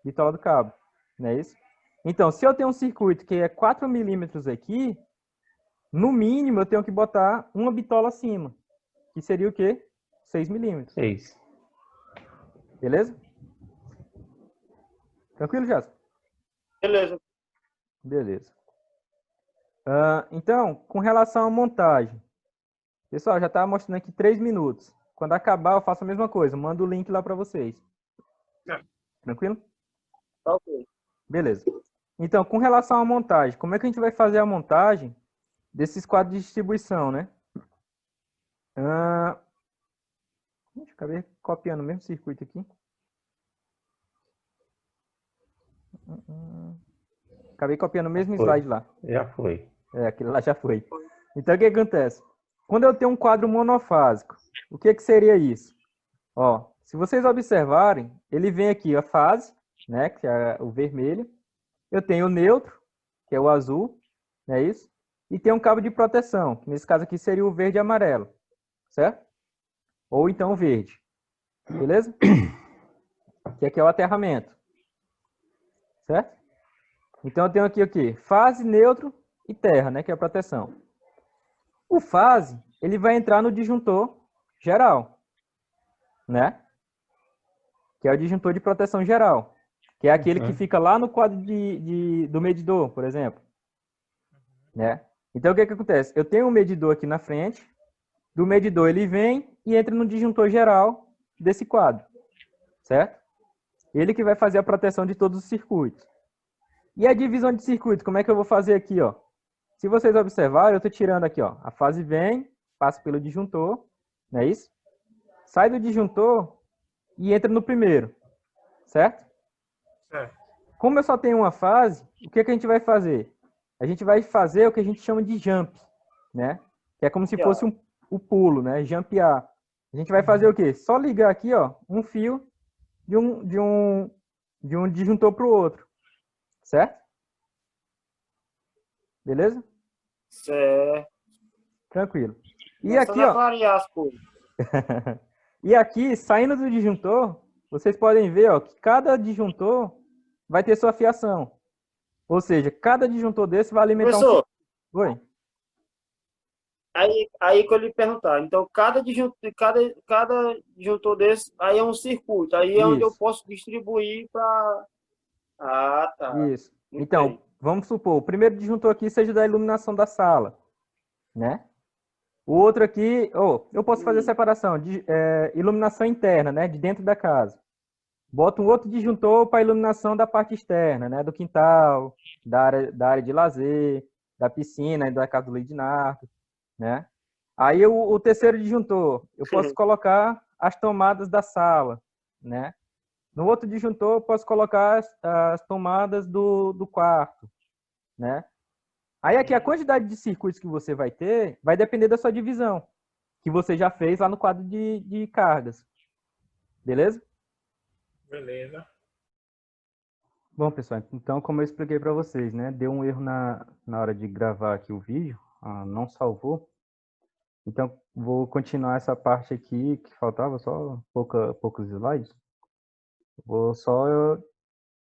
A: Bitola do cabo. Não é isso? Então, se eu tenho um circuito que é 4 milímetros aqui, no mínimo eu tenho que botar uma bitola acima. Que seria o quê? 6 milímetros.
C: 6.
A: Beleza? Tranquilo, Jasper?
D: Beleza.
A: Beleza. Então, com relação à montagem. Pessoal, já estava mostrando aqui 3 minutos. Quando acabar, eu faço a mesma coisa. Mando o link lá para vocês. Tranquilo?
D: Tá ok.
A: Beleza. Então, com relação à montagem, como é que a gente vai fazer a montagem desses quadros de distribuição, né? Acabei copiando o mesmo circuito aqui. Acabei copiando o mesmo slide lá.
C: Já foi.
A: Aquele lá já foi. Então, o que acontece? Quando eu tenho um quadro monofásico, o que seria isso? Ó, se vocês observarem, ele vem aqui a fase, né, que é o vermelho. Eu tenho o neutro, que é o azul, não é isso? E tem um cabo de proteção, que nesse caso aqui seria o verde e amarelo, certo? Ou então o verde, beleza? Que aqui é o aterramento, certo? Então eu tenho aqui o quê? Fase, neutro e terra, né, que é a proteção. O fase, ele vai entrar no disjuntor geral, né? Que é o disjuntor de proteção geral, que é aquele que fica lá no quadro do medidor, por exemplo. Né? Então, o que acontece? Eu tenho um medidor aqui na frente, do medidor ele vem e entra no disjuntor geral desse quadro, certo? Ele que vai fazer a proteção de todos os circuitos. E a divisão de circuito, como é que eu vou fazer aqui, ó? Se vocês observarem, eu estou tirando aqui, ó, a fase vem, passa pelo disjuntor, não é isso? Sai do disjuntor e entra no primeiro, certo? Como eu só tenho uma fase, o que a gente vai fazer? A gente vai fazer o que a gente chama de jump, né? Que é como se fosse o pulo, né? Jumpear. A gente vai fazer o quê? Só ligar aqui, ó, um fio de um disjuntor para o outro, certo? Beleza?
D: Certo.
A: Tranquilo. E aqui, ó.
D: Clarear as coisas.
A: E aqui, saindo do disjuntor, vocês podem ver, ó, que cada disjuntor vai ter sua fiação. Ou seja, cada disjuntor desse vai alimentar
D: Professor,
A: Oi.
D: Aí que eu lhe perguntar. Então, cada disjuntor desse, aí é um circuito. Aí é onde eu posso distribuir para... Ah, tá.
A: Isso. Então, vamos supor, o primeiro disjuntor aqui seja da iluminação da sala, né? O outro aqui, eu posso fazer a separação de iluminação interna, né? De dentro da casa. Boto um outro disjuntor para iluminação da parte externa, né? Do quintal, da área de lazer, da piscina, da casa do Leidinardo, né? Aí o terceiro disjuntor, eu posso colocar as tomadas da sala, né? No outro disjuntor, eu posso colocar as tomadas do quarto, né? Aí aqui a quantidade de circuitos que você vai ter vai depender da sua divisão, que você já fez lá no quadro de cargas. Beleza?
B: Beleza.
A: Bom, pessoal, então como eu expliquei para vocês, né? Deu um erro na hora de gravar aqui o vídeo, não salvou. Então, vou continuar essa parte aqui, que faltava só poucos slides. Vou só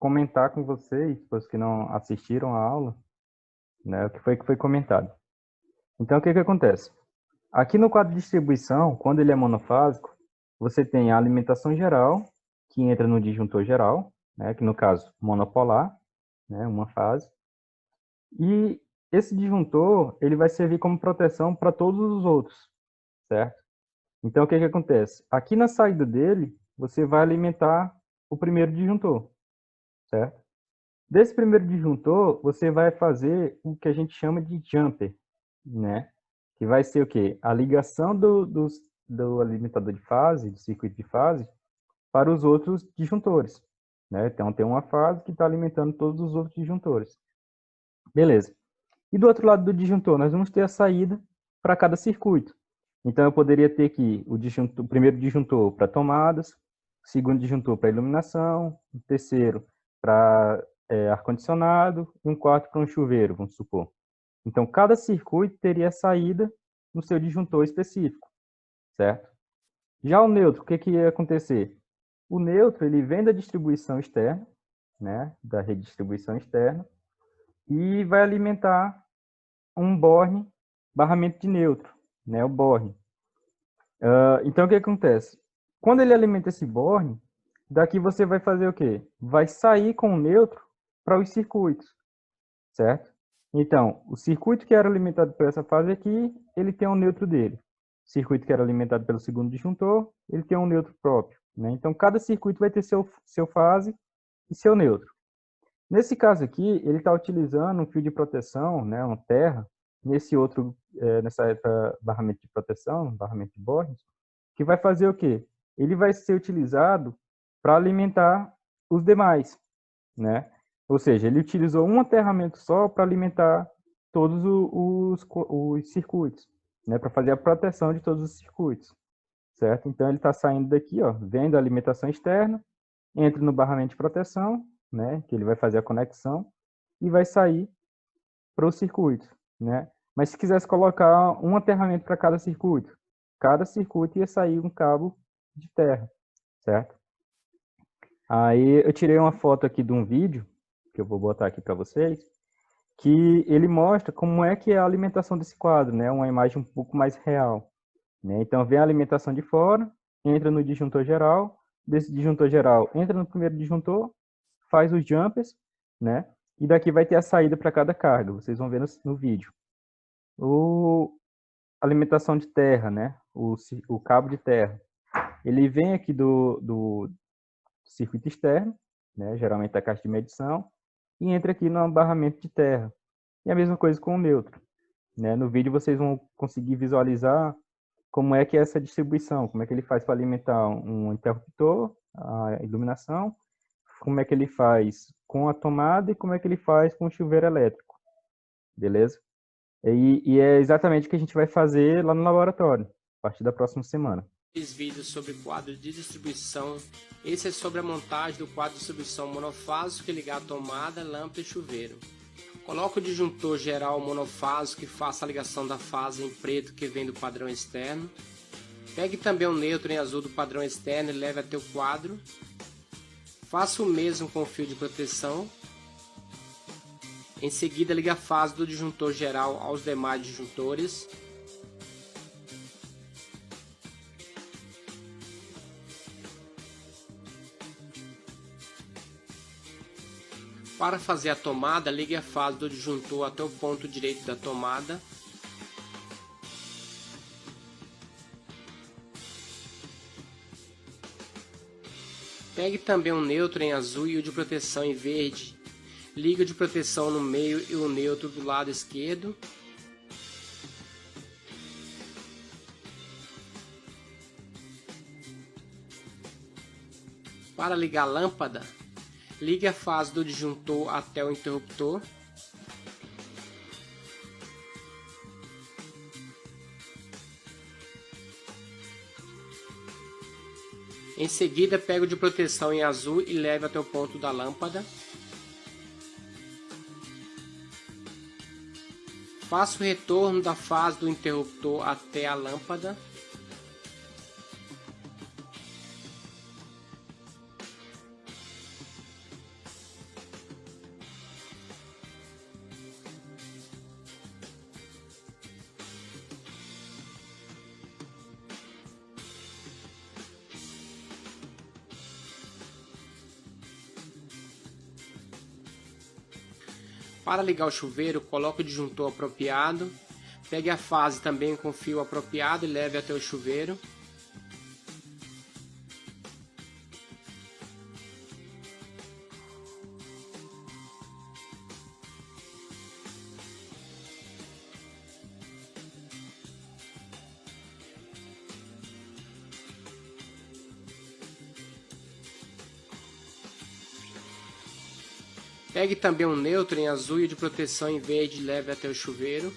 A: comentar com vocês, os que não assistiram a aula, né, o que foi comentado. Então, o que acontece? Aqui no quadro de distribuição, quando ele é monofásico, você tem a alimentação geral, que entra no disjuntor geral, né, que no caso, monopolar, né, uma fase. E esse disjuntor, ele vai servir como proteção para todos os outros, certo? Então, o que acontece? Aqui na saída dele, você vai alimentar o primeiro disjuntor, certo? Desse primeiro disjuntor, você vai fazer o que a gente chama de jumper, né? Que vai ser o quê? A ligação do alimentador de fase, do circuito de fase, para os outros disjuntores, né? Então, tem uma fase que está alimentando todos os outros disjuntores. Beleza. E do outro lado do disjuntor, nós vamos ter a saída para cada circuito. Então, eu poderia ter aqui o primeiro disjuntor para tomadas, o segundo disjuntor para iluminação, o terceiro para ar-condicionado e um quarto para um chuveiro, vamos supor. Então, cada circuito teria saída no seu disjuntor específico, certo? Já o neutro, o que ia acontecer? O neutro, ele vem da distribuição externa, né, da rede de distribuição externa, e vai alimentar um borne barramento de neutro, né, o borne. Então, o que acontece? Quando ele alimenta esse borne, daqui você vai fazer o quê? Vai sair com o neutro para os circuitos, certo? Então, o circuito que era alimentado por essa fase aqui, ele tem um neutro dele. O circuito que era alimentado pelo segundo disjuntor, ele tem um neutro próprio, né? Então, cada circuito vai ter seu fase e seu neutro. Nesse caso aqui, ele está utilizando um fio de proteção, né, um terra, nessa barramento de proteção, barramento de bornes, que vai fazer o quê? Ele vai ser utilizado para alimentar os demais, né? Ou seja, ele utilizou um aterramento só para alimentar todos os circuitos, né? Para fazer a proteção de todos os circuitos, certo? Então, ele está saindo daqui, ó, vem da alimentação externa, entra no barramento de proteção, né? Que ele vai fazer a conexão e vai sair para o circuito, né? Mas se quisesse colocar um aterramento para cada circuito ia sair um cabo de terra, certo? Aí eu tirei uma foto aqui de um vídeo, que eu vou botar aqui para vocês, que ele mostra como é que é a alimentação desse quadro, né? Uma imagem um pouco mais real, né? Então vem a alimentação de fora, entra no disjuntor geral, desse disjuntor geral entra no primeiro disjuntor, faz os jumpers, né? E daqui vai ter a saída para cada carga, vocês vão ver no vídeo. Alimentação de terra, né? O cabo de terra. Ele vem aqui do circuito externo, né? Geralmente da caixa de medição, e entra aqui no barramento de terra. E a mesma coisa com o neutro, né? No vídeo vocês vão conseguir visualizar como é que é essa distribuição, como é que ele faz para alimentar um interruptor, a iluminação, como é que ele faz com a tomada e como é que ele faz com o chuveiro elétrico, beleza? E é exatamente o que a gente vai fazer lá no laboratório, a partir da próxima semana.
E: Esses vídeos sobre quadro de distribuição, esse é sobre a montagem do quadro de distribuição monofásico que liga a tomada, lâmpada e chuveiro. Coloque o disjuntor geral monofásico que faça a ligação da fase em preto que vem do padrão externo. Pegue também o neutro em azul do padrão externo e leve até o quadro. Faça o mesmo com o fio de proteção. Em seguida, ligue a fase do disjuntor geral aos demais disjuntores. Para fazer a tomada, ligue a fase do disjuntor até o ponto direito da tomada. Pegue também o neutro em azul e o de proteção em verde. Ligue o de proteção no meio e o neutro do lado esquerdo. Para ligar a lâmpada, ligue a fase do disjuntor até o interruptor. Em seguida, pegue o de proteção em azul e leve até o ponto da lâmpada. Faça o retorno da fase do interruptor até a lâmpada. Para ligar o chuveiro, coloque o disjuntor apropriado, pegue a fase também com o fio apropriado e leve até o chuveiro. Pegue também um neutro em azul e de proteção em verde e leve até o chuveiro.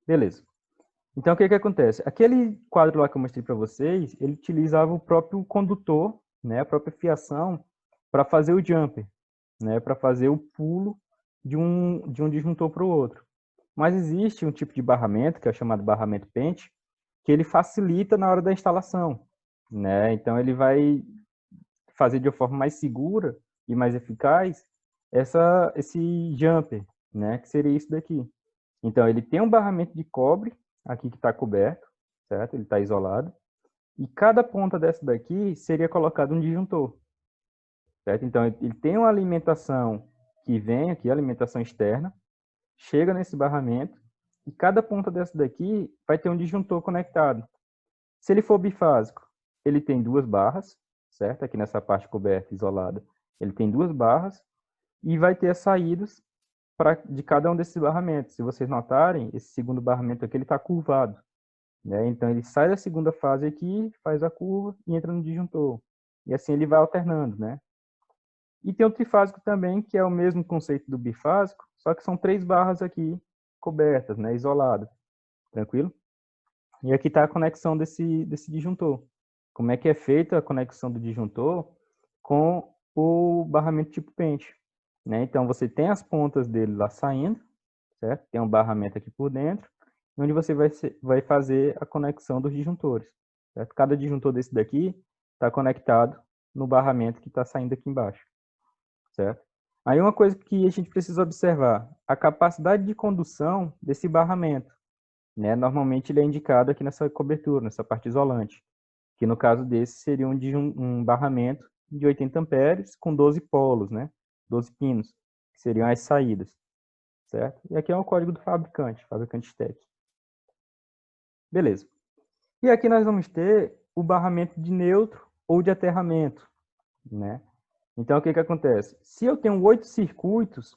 A: Beleza. Então, o que acontece? Aquele quadro lá que eu mostrei para vocês, ele utilizava o próprio condutor, né, a própria fiação, para fazer o jumper, né, para fazer o pulo de um disjuntor para o outro. Mas existe um tipo de barramento, que é o chamado barramento pente, que ele facilita na hora da instalação, né? Então, ele vai fazer de uma forma mais segura e mais eficaz esse jumper, né, que seria isso daqui. Então, ele tem um barramento de cobre, aqui que está coberto, certo? Ele está isolado. E cada ponta dessa daqui seria colocado um disjuntor, certo? Então, ele tem uma alimentação que vem aqui, a alimentação externa, chega nesse barramento, e cada ponta dessa daqui vai ter um disjuntor conectado. Se ele for bifásico, ele tem 2 barras, certo? Aqui nessa parte coberta, isolada, ele tem 2 barras, e vai ter as saídas de cada um desses barramentos. Se vocês notarem, esse segundo barramento aqui ele está curvado, né? Então ele sai da segunda fase aqui, faz a curva e entra no disjuntor. E assim ele vai alternando, né? E tem o trifásico também, que é o mesmo conceito do bifásico, só que são 3 barras aqui cobertas, né? Isoladas. Tranquilo? E aqui está a conexão desse disjuntor. Como é que é feita a conexão do disjuntor com o barramento tipo pente? Né? Então, você tem as pontas dele lá saindo, certo? Tem um barramento aqui por dentro, onde você vai fazer a conexão dos disjuntores, certo? Cada disjuntor desse daqui está conectado no barramento que está saindo aqui embaixo, certo? Aí uma coisa que a gente precisa observar, a capacidade de condução desse barramento, né? Normalmente ele é indicado aqui nessa cobertura, nessa parte isolante, que no caso desse seria um barramento de 80 amperes com 12 polos, né? 12 pinos, que seriam as saídas, certo? E aqui é o código do fabricante STEC. Beleza. E aqui nós vamos ter o barramento de neutro ou de aterramento, né? Então, o que acontece? Se eu tenho 8 circuitos,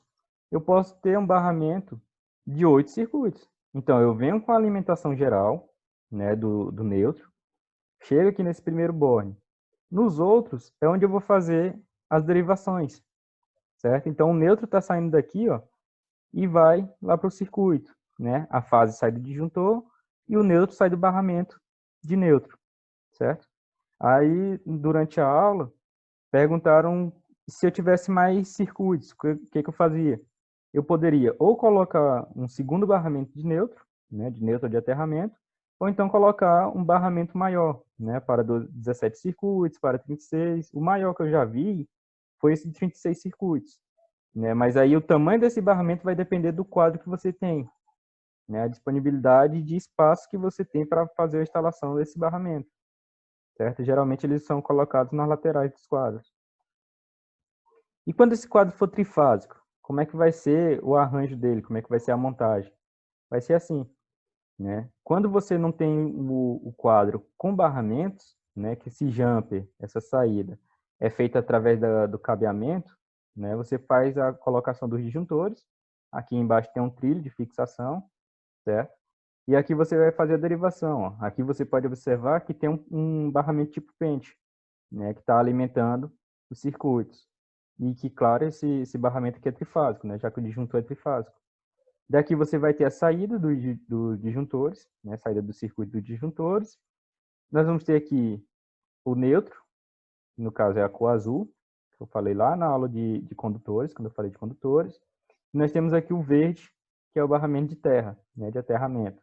A: eu posso ter um barramento de 8 circuitos. Então, eu venho com a alimentação geral, né, do neutro, chego aqui nesse primeiro borne. Nos outros, é onde eu vou fazer as derivações, certo? Então, o neutro está saindo daqui, ó, e vai lá para o circuito, né? A fase sai do disjuntor e o neutro sai do barramento de neutro, certo? Aí, durante a aula, perguntaram se eu tivesse mais circuitos, o que eu fazia? Eu poderia ou colocar um segundo barramento de neutro, né, de neutro de aterramento, ou então colocar um barramento maior, né, para 17 circuitos, para 36. O maior que eu já vi foi esse de 36 circuitos, né? Mas aí o tamanho desse barramento vai depender do quadro que você tem, né? A disponibilidade de espaço que você tem para fazer a instalação desse barramento, certo? Geralmente eles são colocados nas laterais dos quadros. E quando esse quadro for trifásico, como é que vai ser o arranjo dele? Como é que vai ser a montagem? Vai ser assim, né? Quando você não tem o quadro com barramentos, né, que esse jumper, essa saída, é feita através do cabeamento, né? Você faz a colocação dos disjuntores. Aqui embaixo tem um trilho de fixação, certo? E aqui você vai fazer a derivação. Ó. Aqui você pode observar que tem um barramento tipo pente, né? Que está alimentando os circuitos. e que, claro, esse barramento aqui é trifásico, né? Já que o disjuntor é trifásico. Daqui você vai ter a saída dos disjuntores, né? A saída do circuito dos disjuntores. Nós vamos ter aqui o neutro, que no caso é a cor azul, que eu falei lá na aula de condutores, quando eu falei de condutores. E nós temos aqui o verde, que é o barramento de terra, né? De aterramento.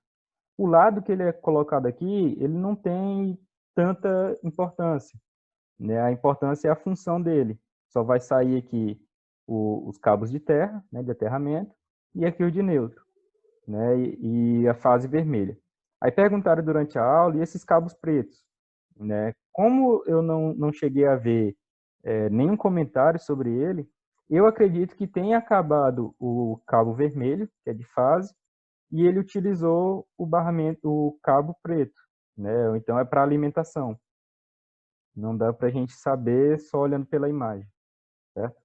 A: O lado que ele é colocado aqui, ele não tem tanta importância, né? A importância é a função dele. Só vai sair aqui os cabos de terra, né? De aterramento, e aqui o de neutro, né? E a fase vermelha. Aí perguntaram durante a aula, e esses cabos pretos, né? Como eu não cheguei a ver nenhum comentário sobre ele, eu acredito que tenha acabado o cabo vermelho, que é de fase, e ele utilizou o barramento, o cabo preto, né? Então é para alimentação. Não dá para a gente saber só olhando pela imagem, certo?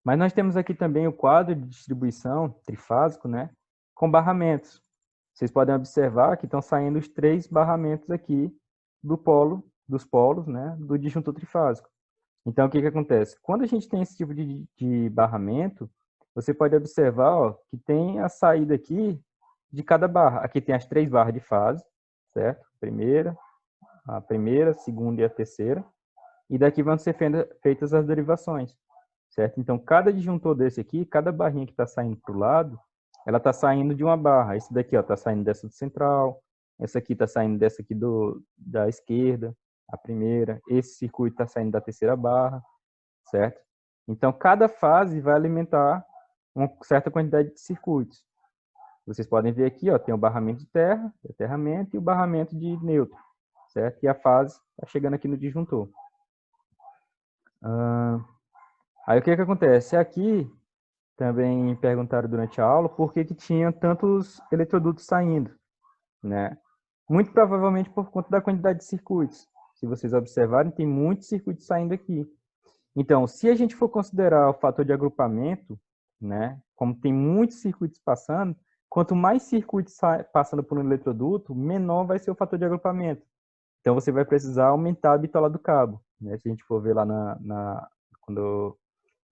A: Mas nós temos aqui também o quadro de distribuição trifásico, né? Com barramentos. Vocês podem observar que estão saindo os 3 barramentos aqui dos polos, né? Do disjuntor trifásico. Então, o que acontece? Quando a gente tem esse tipo de barramento, você pode observar, ó, que tem a saída aqui de cada barra. Aqui tem as 3 barras de fase, certo? A primeira, a segunda e a terceira. E daqui vão ser feitas as derivações, certo? Então, cada disjuntor desse aqui, cada barrinha que está saindo para o lado, ela está saindo de uma barra. Esse daqui está saindo dessa do central, essa aqui está saindo dessa aqui da esquerda, a primeira. Esse circuito está saindo da terceira barra, certo? Então, cada fase vai alimentar uma certa quantidade de circuitos. Vocês podem ver aqui, ó, tem o barramento de terra, de aterramento, e o barramento de neutro, certo? E a fase está chegando aqui no disjuntor. Aí o que acontece? Aqui também perguntaram durante a aula por que tinha tantos eletrodutos saindo, né? Muito provavelmente por conta da quantidade de circuitos. Se vocês observarem, tem muitos circuitos saindo aqui. Então, se a gente for considerar o fator de agrupamento, né, como tem muitos circuitos passando, quanto mais circuitos passando por um eletroduto, menor vai ser o fator de agrupamento. Então, você vai precisar aumentar a bitola do cabo, né? Se a gente for ver lá quando eu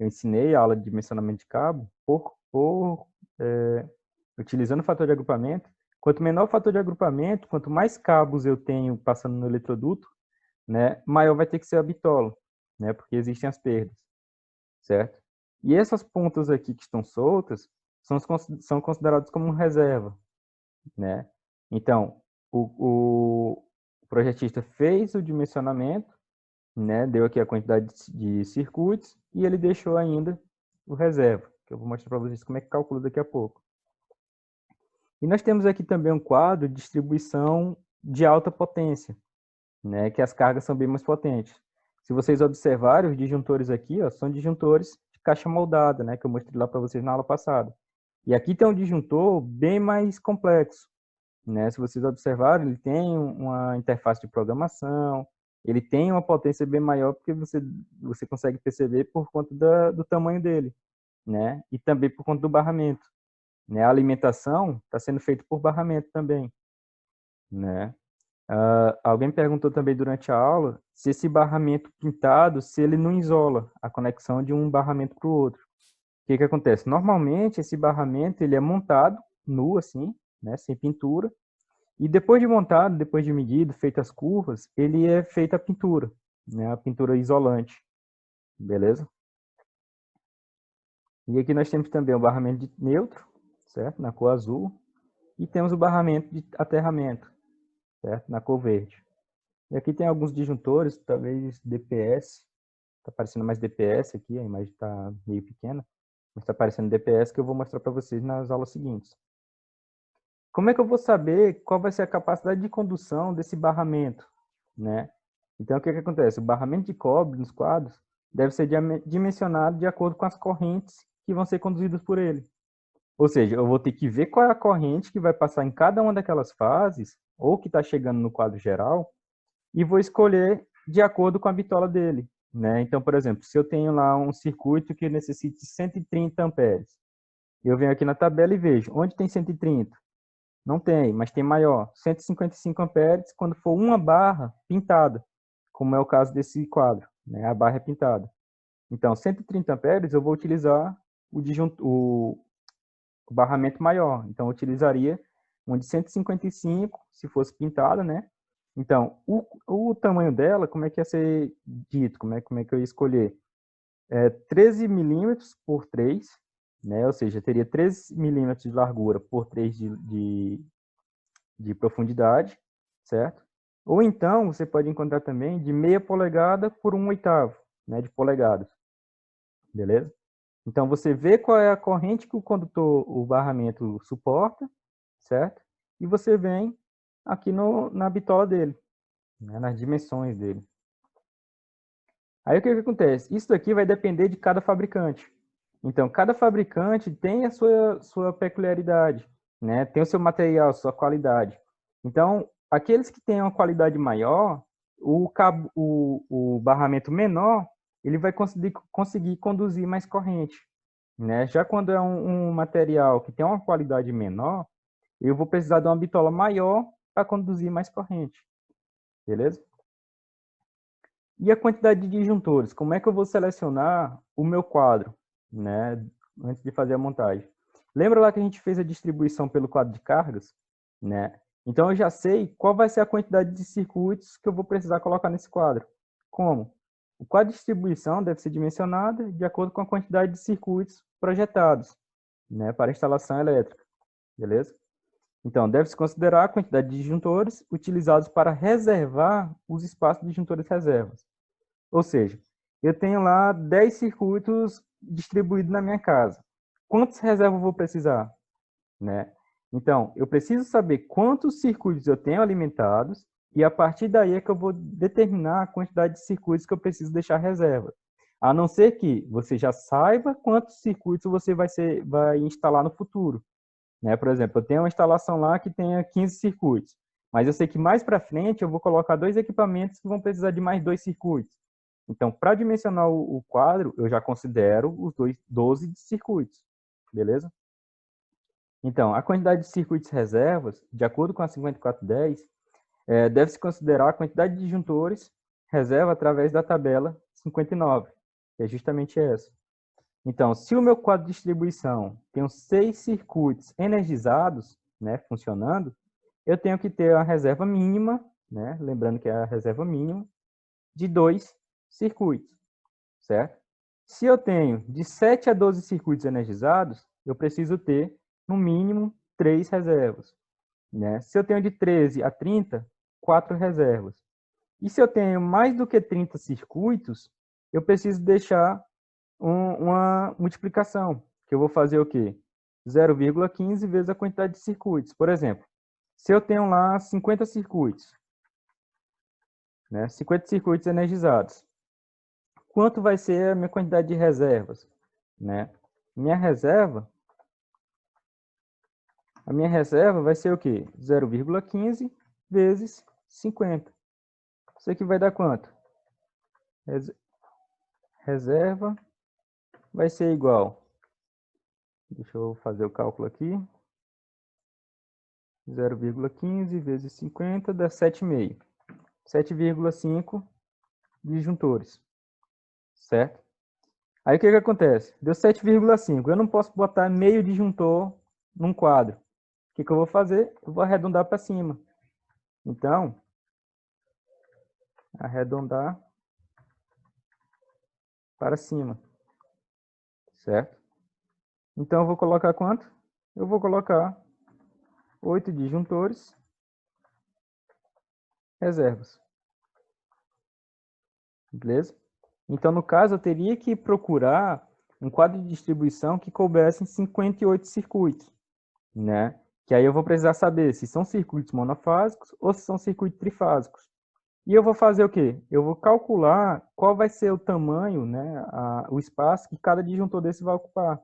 A: ensinei a aula de dimensionamento de cabo, utilizando o fator de agrupamento, quanto menor o fator de agrupamento, quanto mais cabos eu tenho passando no eletroduto, né, maior vai ter que ser a bitola, né, porque existem as perdas, certo? E essas pontas aqui que estão soltas são consideradas como reserva, né? Então, o projetista fez o dimensionamento, né, deu aqui a quantidade de circuitos e ele deixou ainda o reserva, que eu vou mostrar para vocês como é que calcula daqui a pouco. E nós temos aqui também um quadro de distribuição de alta potência, né, que as cargas são bem mais potentes. Se vocês observarem, os disjuntores aqui, ó, são disjuntores de caixa moldada, né, que eu mostrei lá para vocês na aula passada. E aqui tem um disjuntor bem mais complexo, né? Se vocês observarem, ele tem uma interface de programação, ele tem uma potência bem maior, porque você consegue perceber por conta do tamanho dele, né? E também por conta do barramento, né? A alimentação está sendo feita por barramento também, né? Alguém perguntou também durante a aula se esse barramento pintado, se ele não isola a conexão de um barramento para o outro. O que acontece? Normalmente, esse barramento ele é montado nu, assim, né? Sem pintura. E depois de montado, depois de medido, feitas as curvas, ele é feita a pintura, né? A pintura isolante, beleza? E aqui nós temos também o barramento de neutro, certo? Na cor azul. E temos o barramento de aterramento, certo? Na cor verde. E aqui tem alguns disjuntores, talvez DPS. Está aparecendo mais DPS aqui, a imagem está meio pequena. Mas está aparecendo DPS que eu vou mostrar para vocês nas aulas seguintes. Como é que eu vou saber qual vai ser a capacidade de condução desse barramento, né? Então, o que acontece? O barramento de cobre nos quadros deve ser dimensionado de acordo com as correntes que vão ser conduzidas por ele. Ou seja, eu vou ter que ver qual é a corrente que vai passar em cada uma daquelas fases, ou que está chegando no quadro geral, e vou escolher de acordo com a bitola dele, né? Então, por exemplo, se eu tenho lá um circuito que necessite 130 amperes, eu venho aqui na tabela e vejo onde tem 130. Não tem, mas tem maior, 155 amperes quando for uma barra pintada, como é o caso desse quadro, né? A barra é pintada. Então, 130 amperes eu vou utilizar o barramento maior. Então, eu utilizaria um de 155, se fosse pintada, né? Então, o tamanho dela, como é que ia ser dito? Como é que eu ia escolher? 13 milímetros por 3, né? Ou seja, teria 13 milímetros de largura por 3 de profundidade, certo? Ou então, você pode encontrar também de meia polegada por 1/8, né, de polegadas. Beleza? Então, você vê qual é a corrente que o condutor, o barramento suporta, certo? E você vem aqui na bitola dele, né, nas dimensões dele. Aí, o que acontece? Isso aqui vai depender de cada fabricante. Então, cada fabricante tem a sua peculiaridade, né? Tem o seu material, sua qualidade. Então, aqueles que têm uma qualidade maior, o barramento menor, ele vai conseguir conduzir mais corrente, né? Já quando é um material que tem uma qualidade menor, eu vou precisar de uma bitola maior para conduzir mais corrente, beleza? E a quantidade de disjuntores? Como é que eu vou selecionar o meu quadro, né, antes de fazer a montagem? Lembra lá que a gente fez a distribuição pelo quadro de cargas, né? Então eu já sei qual vai ser a quantidade de circuitos que eu vou precisar colocar nesse quadro. Como? O quadro de distribuição deve ser dimensionado de acordo com a quantidade de circuitos projetados, né, para instalação elétrica, beleza? Então, deve-se considerar a quantidade de disjuntores utilizados para reservar os espaços de disjuntores reservas. Ou seja, eu tenho lá 10 circuitos distribuídos na minha casa. Quantos reservas eu vou precisar? Né? Então, eu preciso saber quantos circuitos eu tenho alimentados e a partir daí é que eu vou determinar a quantidade de circuitos que eu preciso deixar reserva. A não ser que você já saiba quantos circuitos você vai instalar no futuro. Né? Por exemplo, eu tenho uma instalação lá que tenha 15 circuitos, mas eu sei que mais para frente eu vou colocar 2 equipamentos que vão precisar de mais 2 circuitos. Então, para dimensionar o quadro, eu já considero os 12 circuitos, beleza? Então, a quantidade de circuitos reservas, de acordo com a 5410, deve-se considerar a quantidade de disjuntores reserva através da tabela 59, que é justamente essa. Então, se o meu quadro de distribuição tem 6 circuitos energizados, né, funcionando, eu tenho que ter a reserva mínima, né, lembrando que é a reserva mínima, de 2 circuitos, certo? Se eu tenho de 7 a 12 circuitos energizados, eu preciso ter, no mínimo, 3 reservas. Né? Se eu tenho de 13 a 30, 4 reservas. E se eu tenho mais do que 30 circuitos, eu preciso deixar uma multiplicação, que eu vou fazer o quê? 0,15 vezes a quantidade de circuitos. Por exemplo, se eu tenho lá 50 circuitos, né? 50 circuitos energizados, quanto vai ser a minha quantidade de reservas? Né? A minha reserva vai ser o quê? 0,15 vezes 50. Isso aqui vai dar quanto? Reserva vai ser igual. Deixa eu fazer o cálculo aqui. 0,15 vezes 50 dá 7,5. 7,5 disjuntores. Certo? Aí o que acontece? Deu 7,5. Eu não posso botar meio disjuntor num quadro. O que eu vou fazer? Eu vou arredondar para cima. Então, arredondar para cima. Certo? Então, eu vou colocar quanto? Eu vou colocar 8 disjuntores reservas. Beleza? Então, no caso, eu teria que procurar um quadro de distribuição que coubesse em 58 circuitos, né? Que aí eu vou precisar saber se são circuitos monofásicos ou se são circuitos trifásicos. E eu vou fazer o quê? Eu vou calcular qual vai ser o tamanho, né, o espaço que cada disjuntor desse vai ocupar,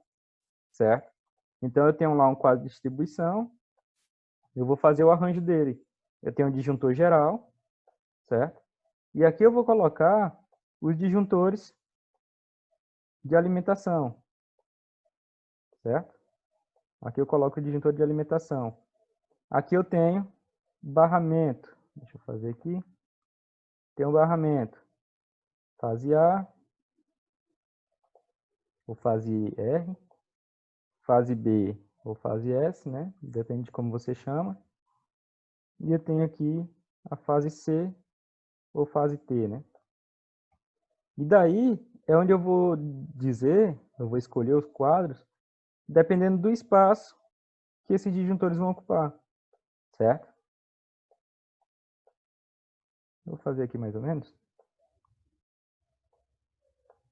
A: certo? Então, eu tenho lá um quadro de distribuição, eu vou fazer o arranjo dele. Eu tenho um disjuntor geral, certo? E aqui eu vou colocar os disjuntores de alimentação, certo? Aqui eu coloco o disjuntor de alimentação. Aqui eu tenho barramento. Deixa eu fazer aqui. Tem um barramento. Fase A, ou fase R, fase B ou fase S, né? Depende de como você chama. E eu tenho aqui a fase C ou fase T, né? E daí é onde eu vou dizer, eu vou escolher os quadros, dependendo do espaço que esses disjuntores vão ocupar, certo? Vou fazer aqui mais ou menos.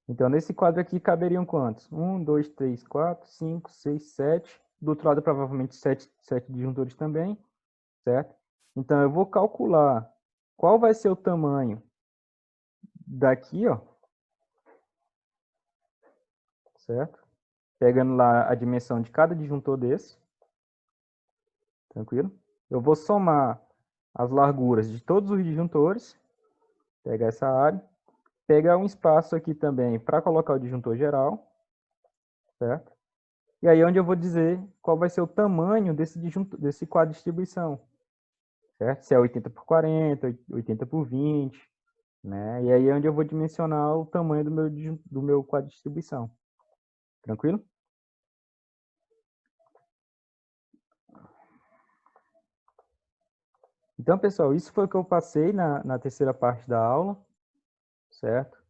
A: Então, nesse quadro aqui caberiam quantos? 1, 2, 3, 4, 5, 6, 7. Do outro lado, provavelmente, 7 disjuntores também, certo? Então, eu vou calcular qual vai ser o tamanho daqui, ó, certo? Pegando lá a dimensão de cada disjuntor desse. Tranquilo? Eu vou somar as larguras de todos os disjuntores. Pegar essa área. Pegar um espaço aqui também para colocar o disjuntor geral. Certo? E aí é onde eu vou dizer qual vai ser o tamanho desse quadro de distribuição. Certo? Se é 80 por 40, 80 por 20. Né? E aí é onde eu vou dimensionar o tamanho do meu quadro de distribuição. Tranquilo? Então, pessoal, isso foi o que eu passei na terceira parte da aula, certo?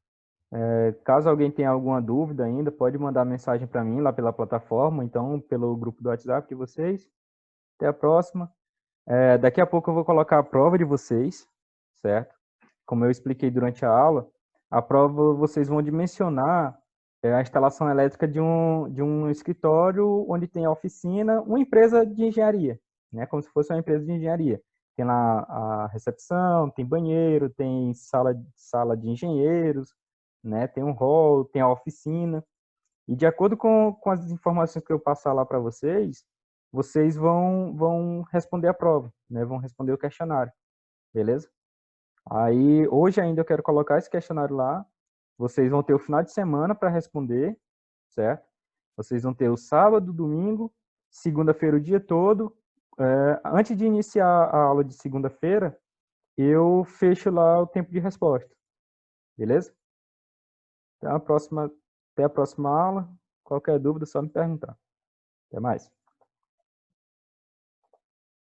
A: Caso alguém tenha alguma dúvida ainda, pode mandar mensagem para mim lá pela plataforma, então pelo grupo do WhatsApp de vocês. Até a próxima. Daqui a pouco eu vou colocar a prova de vocês, certo? Como eu expliquei durante a aula, a prova vocês vão dimensionar a instalação elétrica de um escritório onde tem a oficina, uma empresa de engenharia, né? Como se fosse uma empresa de engenharia. Tem lá a recepção, tem banheiro, tem sala de engenheiros, né? Tem um hall, tem a oficina. E de acordo com as informações que eu passar lá para vocês, vocês vão responder a prova, né? Vão responder o questionário, beleza? Aí, hoje ainda eu quero colocar esse questionário lá. Vocês vão ter o final de semana para responder, certo? Vocês vão ter o sábado, domingo, segunda-feira o dia todo. Antes de iniciar a aula de segunda-feira, eu fecho lá o tempo de resposta. Beleza? Até a próxima aula. Qualquer dúvida, é só me perguntar. Até mais.